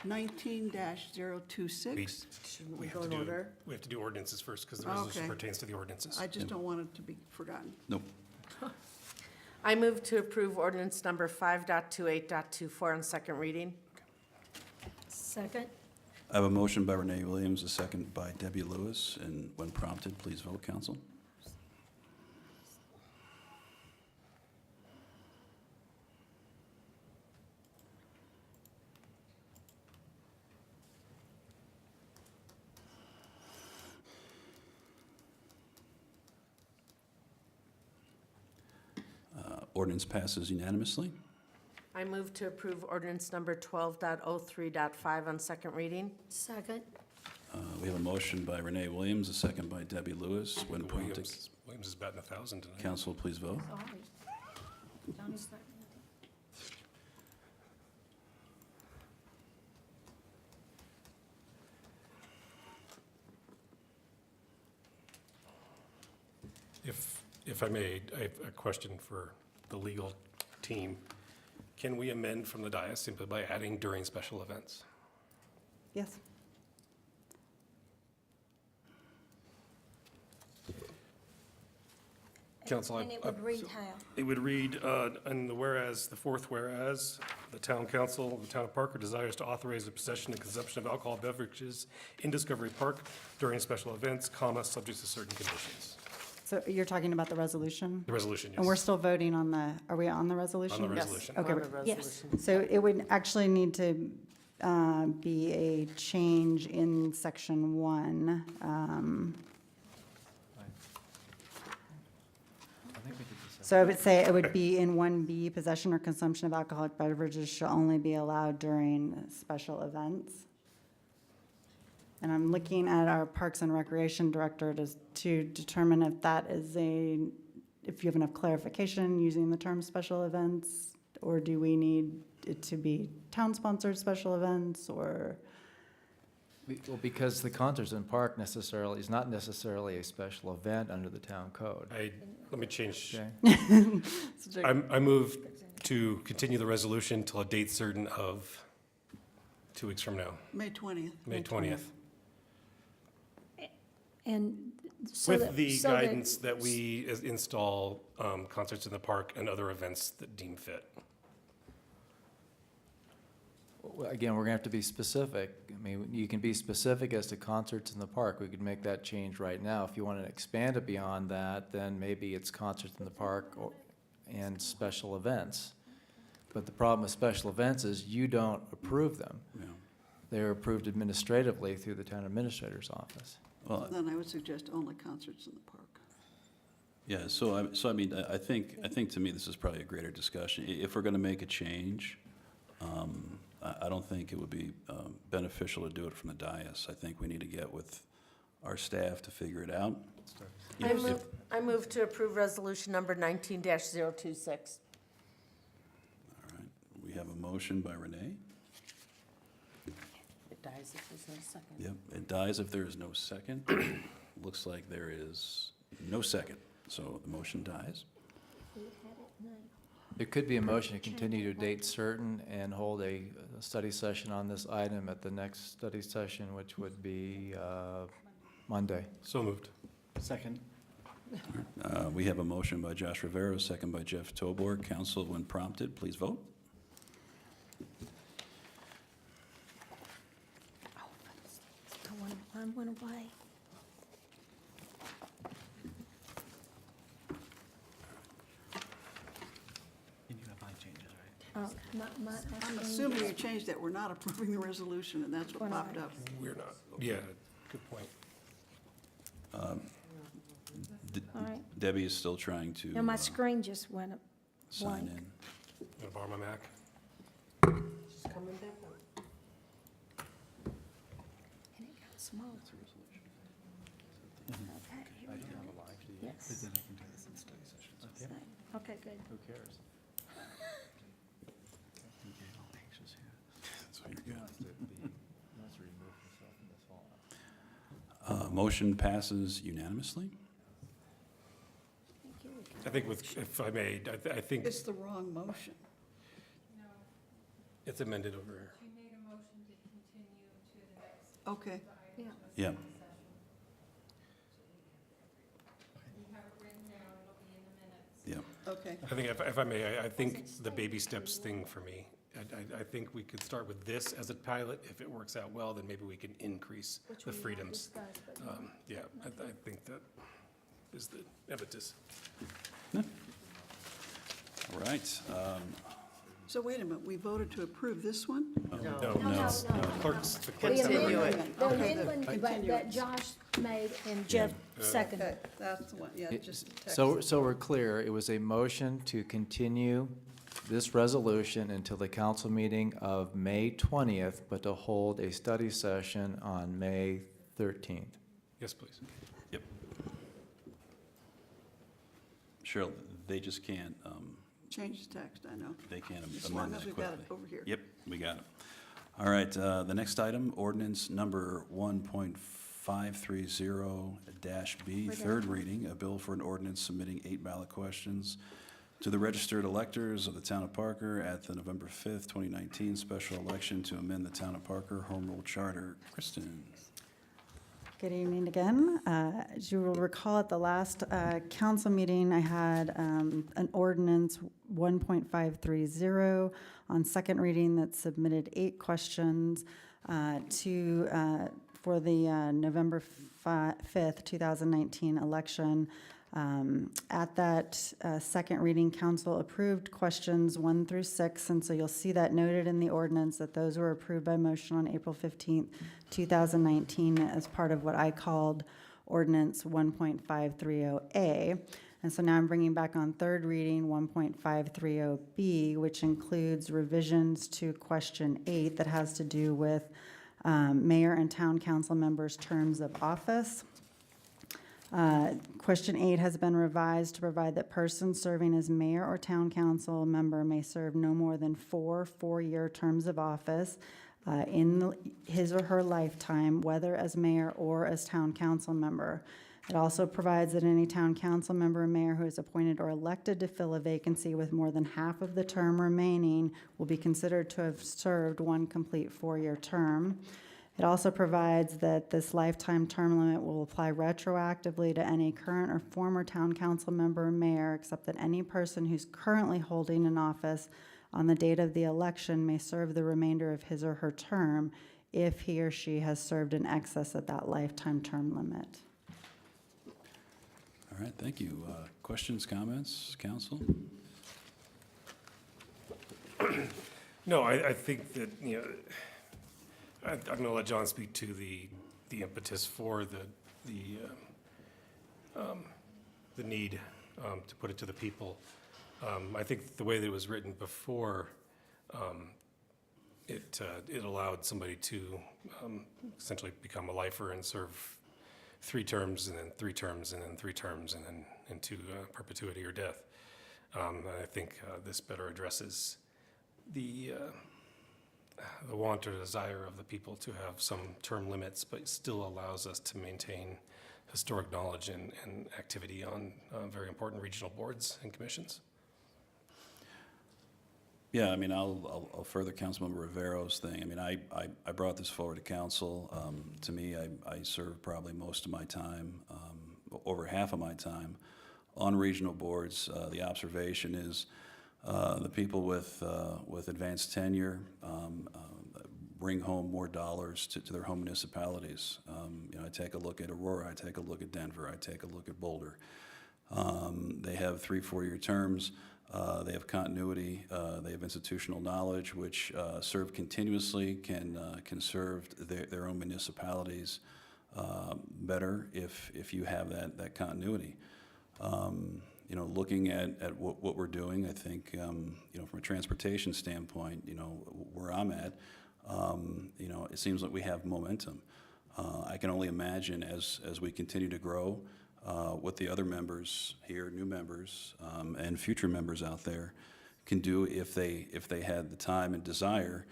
19-026. Shouldn't we go in order? We have to do ordinances first, because the resolution Okay. pertains to the ordinances. I just don't want it to be forgotten. Nope. I move to approve ordinance number 5.28.24 on second reading. Second? I have a motion by Renee Williams, a second by Debbie Lewis, and when prompted, please vote, council. Ordinance passes unanimously. I move to approve ordinance number 12.03.5 on second reading. Second? We have a motion by Renee Williams, a second by Debbie Lewis. When prompted, Williams is batting 1,000 tonight. council, please vote. Sorry. Johnny's not- If I may, I have a question for the legal team. Can we amend from the dais simply by adding during special events? Yes. Council, And it would read how? It would read, in the whereas, the fourth whereas, the town council of the town of Parker desires to authorize the possession and consumption of alcohol beverages in Discovery Park during special events, comma, subject to certain conditions. So you're talking about the resolution? The resolution, yes. And we're still voting on are we on the resolution? On the resolution. Okay, On the we're- Yes. resolution. so it would actually need to be a change in section 1. So I would say it would be in 1B, possession or consumption of alcoholic beverages shall only be allowed during special events. And I'm looking at our Parks and Recreation Director to determine if that is if you have enough clarification using the term special events, or do we need it to be town-sponsored special events, or? Well, because the concerts in park is not necessarily a special event under the town code. Let me change. Okay. I move to continue the resolution till a date certain of 2 weeks from now, May 20th. May 20th. And so With that- the so that- guidance that we install concerts in the park and other events that deem fit. Well, again, we're gonna have to be specific. I mean, you can be specific as to concerts in the park. We could make that change right now. If you want to expand it beyond that, then maybe it's concerts in the park and special events. But the problem with special events is you don't approve them. Yeah. They're approved administratively through the town administrator's office. Well, Then I would suggest only concerts in the park. yeah, I mean, I think to me, this is probably a greater discussion. If we're going to make a change, I don't think it would be beneficial to do it from the dais. I think we need to get with our staff to figure it out. I move to approve resolution number 19-026. All right, we have a motion by Renee. It dies if there's no second. Yep, it dies if there is no second. Looks like there is no second, so the motion dies. There could be a motion to continue to a date certain and hold a study session on this item at the next study session, which would be Monday. So moved. Second. We have a motion by Josh Rivera, second by Jeff Tobor. Council, when prompted, please vote. Mine went away. I'm assuming you changed that, we're not approving the resolution, and that's what popped up. We're not. Yeah, good point. All right. Debbie is still trying to Now, my screen just went sign blank. in. Gonna borrow my Mac? She's coming back up. And it got small. Okay, here we go. Yes. Okay, good. Who cares? So you're good. Motion passes unanimously. I think if I may, I think It's the wrong motion. it's amended over here. Okay. Yeah. Yeah. Okay. I think if I may, I think the baby steps thing for me. I think we could start with this as a pilot. If it works out well, then maybe we can increase the freedoms. Yeah, I think that is the impetus. All right. So wait a minute, we voted to approve this one? No, clerks, the The clerks. amendment, the Okay, the amendment that continuance. Josh made and Jeff seconded. Okay, that's the one, yeah, just text So, it. so we're clear, it was a motion to continue this resolution until the council meeting of May 20th, but to hold a study session on May 13th. Yes, please. Yep. Cheryl, they just can't, Change the text, I know. they can't As amend long that as we've quickly. got it over here. Yep, we got it. All right, the next item, ordinance number 1.530-B, third reading, a bill for an ordinance submitting 8 ballot questions to the registered electors of the town of Parker at the November 5th, 2019 special election to amend the town of Parker Home Rule Charter. Kristen? Good evening again. As you will recall, at the last council meeting, I had an ordinance 1.530 on second reading that submitted 8 questions for the November 5th, 2019 election. At that second reading, council approved questions 1 through 6, and so you'll see that noted in the ordinance that those were approved by motion on April 15th, 2019 as part of what I called ordinance 1.530A. And so now I'm bringing back on third reading 1.530B, which includes revisions to question 8 that has to do with mayor and town council members' terms of office. Question 8 has been revised to provide that persons serving as mayor or town council member may serve no more than 4 four-year terms of office in his or her lifetime, whether as mayor or as town council member. It also provides that any town council member or mayor who is appointed or elected to fill a vacancy with more than half of the term remaining will be considered to have served one complete four-year term. It also provides that this lifetime term limit will apply retroactively to any current or former town council member or mayor, except that any person who's currently holding an office on the date of the election may serve the remainder of his or her term if he or she has served in excess of that lifetime term limit. All right, thank you. Questions, comments, council? No, I think that, you know, I'm going to let John speak to the impetus for the need to put it to the people. I think the way that it was written before, it allowed somebody to essentially become a lifer and serve 3 terms, and then 3 terms, and then 3 terms, and then into perpetuity or death. And I think this better addresses the want or desire of the people to have some term limits, but still allows us to maintain historic knowledge and activity on very important regional boards and commissions. Yeah, I mean, I'll further Councilmember Rivero's thing. I mean, I brought this forward to council. To me, I serve probably most of my time, over half of my time, on regional boards. The observation is the people with advanced tenure bring home more dollars to their home municipalities. You know, I take a look at Aurora, I take a look at Denver, I take a look at Boulder. They have 3 4-year terms. They have continuity. They have institutional knowledge, which serve continuously, can serve their own municipalities better if you have that continuity. You know, looking at what we're doing, I think, you know, from a transportation standpoint, you know, where I'm at, you know, it seems like we have momentum. I can only imagine as we continue to grow, what the other members here, new members, and future members out there can do if they had the time and desire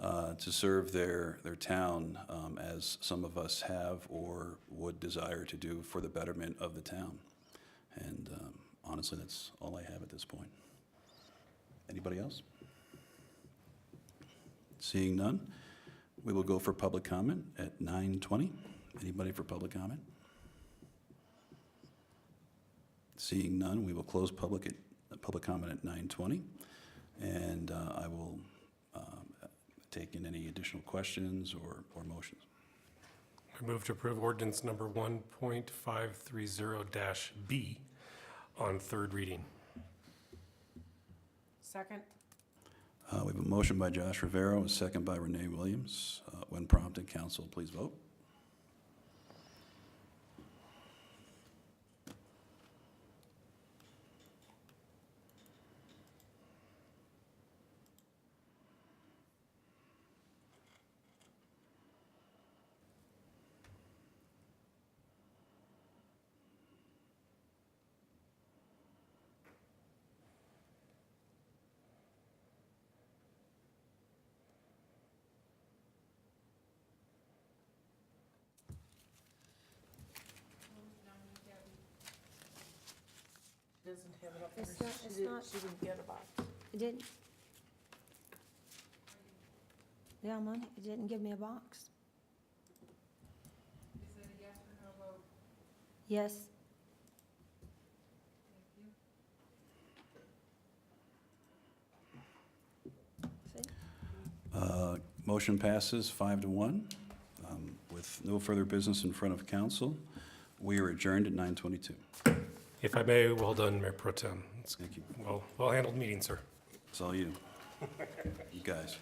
to serve their town as some of us have or would desire to do for the betterment of the town. And honestly, that's all I have at this point. Anybody else? Seeing none, we will go for public comment at 9:20. Anybody for public comment? Seeing none, we will close public comment at 9:20, and I will take in any additional questions or motions. I move to approve ordinance number 1.530-B on 3rd reading. Second. We have a motion by Josh Rivero, a second by Renee Williams. When prompted, council, please vote. Doesn't have it up there. It's not- She it's didn't- not- She didn't get a box. It didn't. Yeah, money, it didn't give me a box. Is it a yes or no vote? Yes. Motion passes 5-1. With no further business in front of council, we are adjourned at 9:22. If I may, well done, Mayor Pro Tem. It's Thank you. well handled meeting, sir. It's all you. You guys.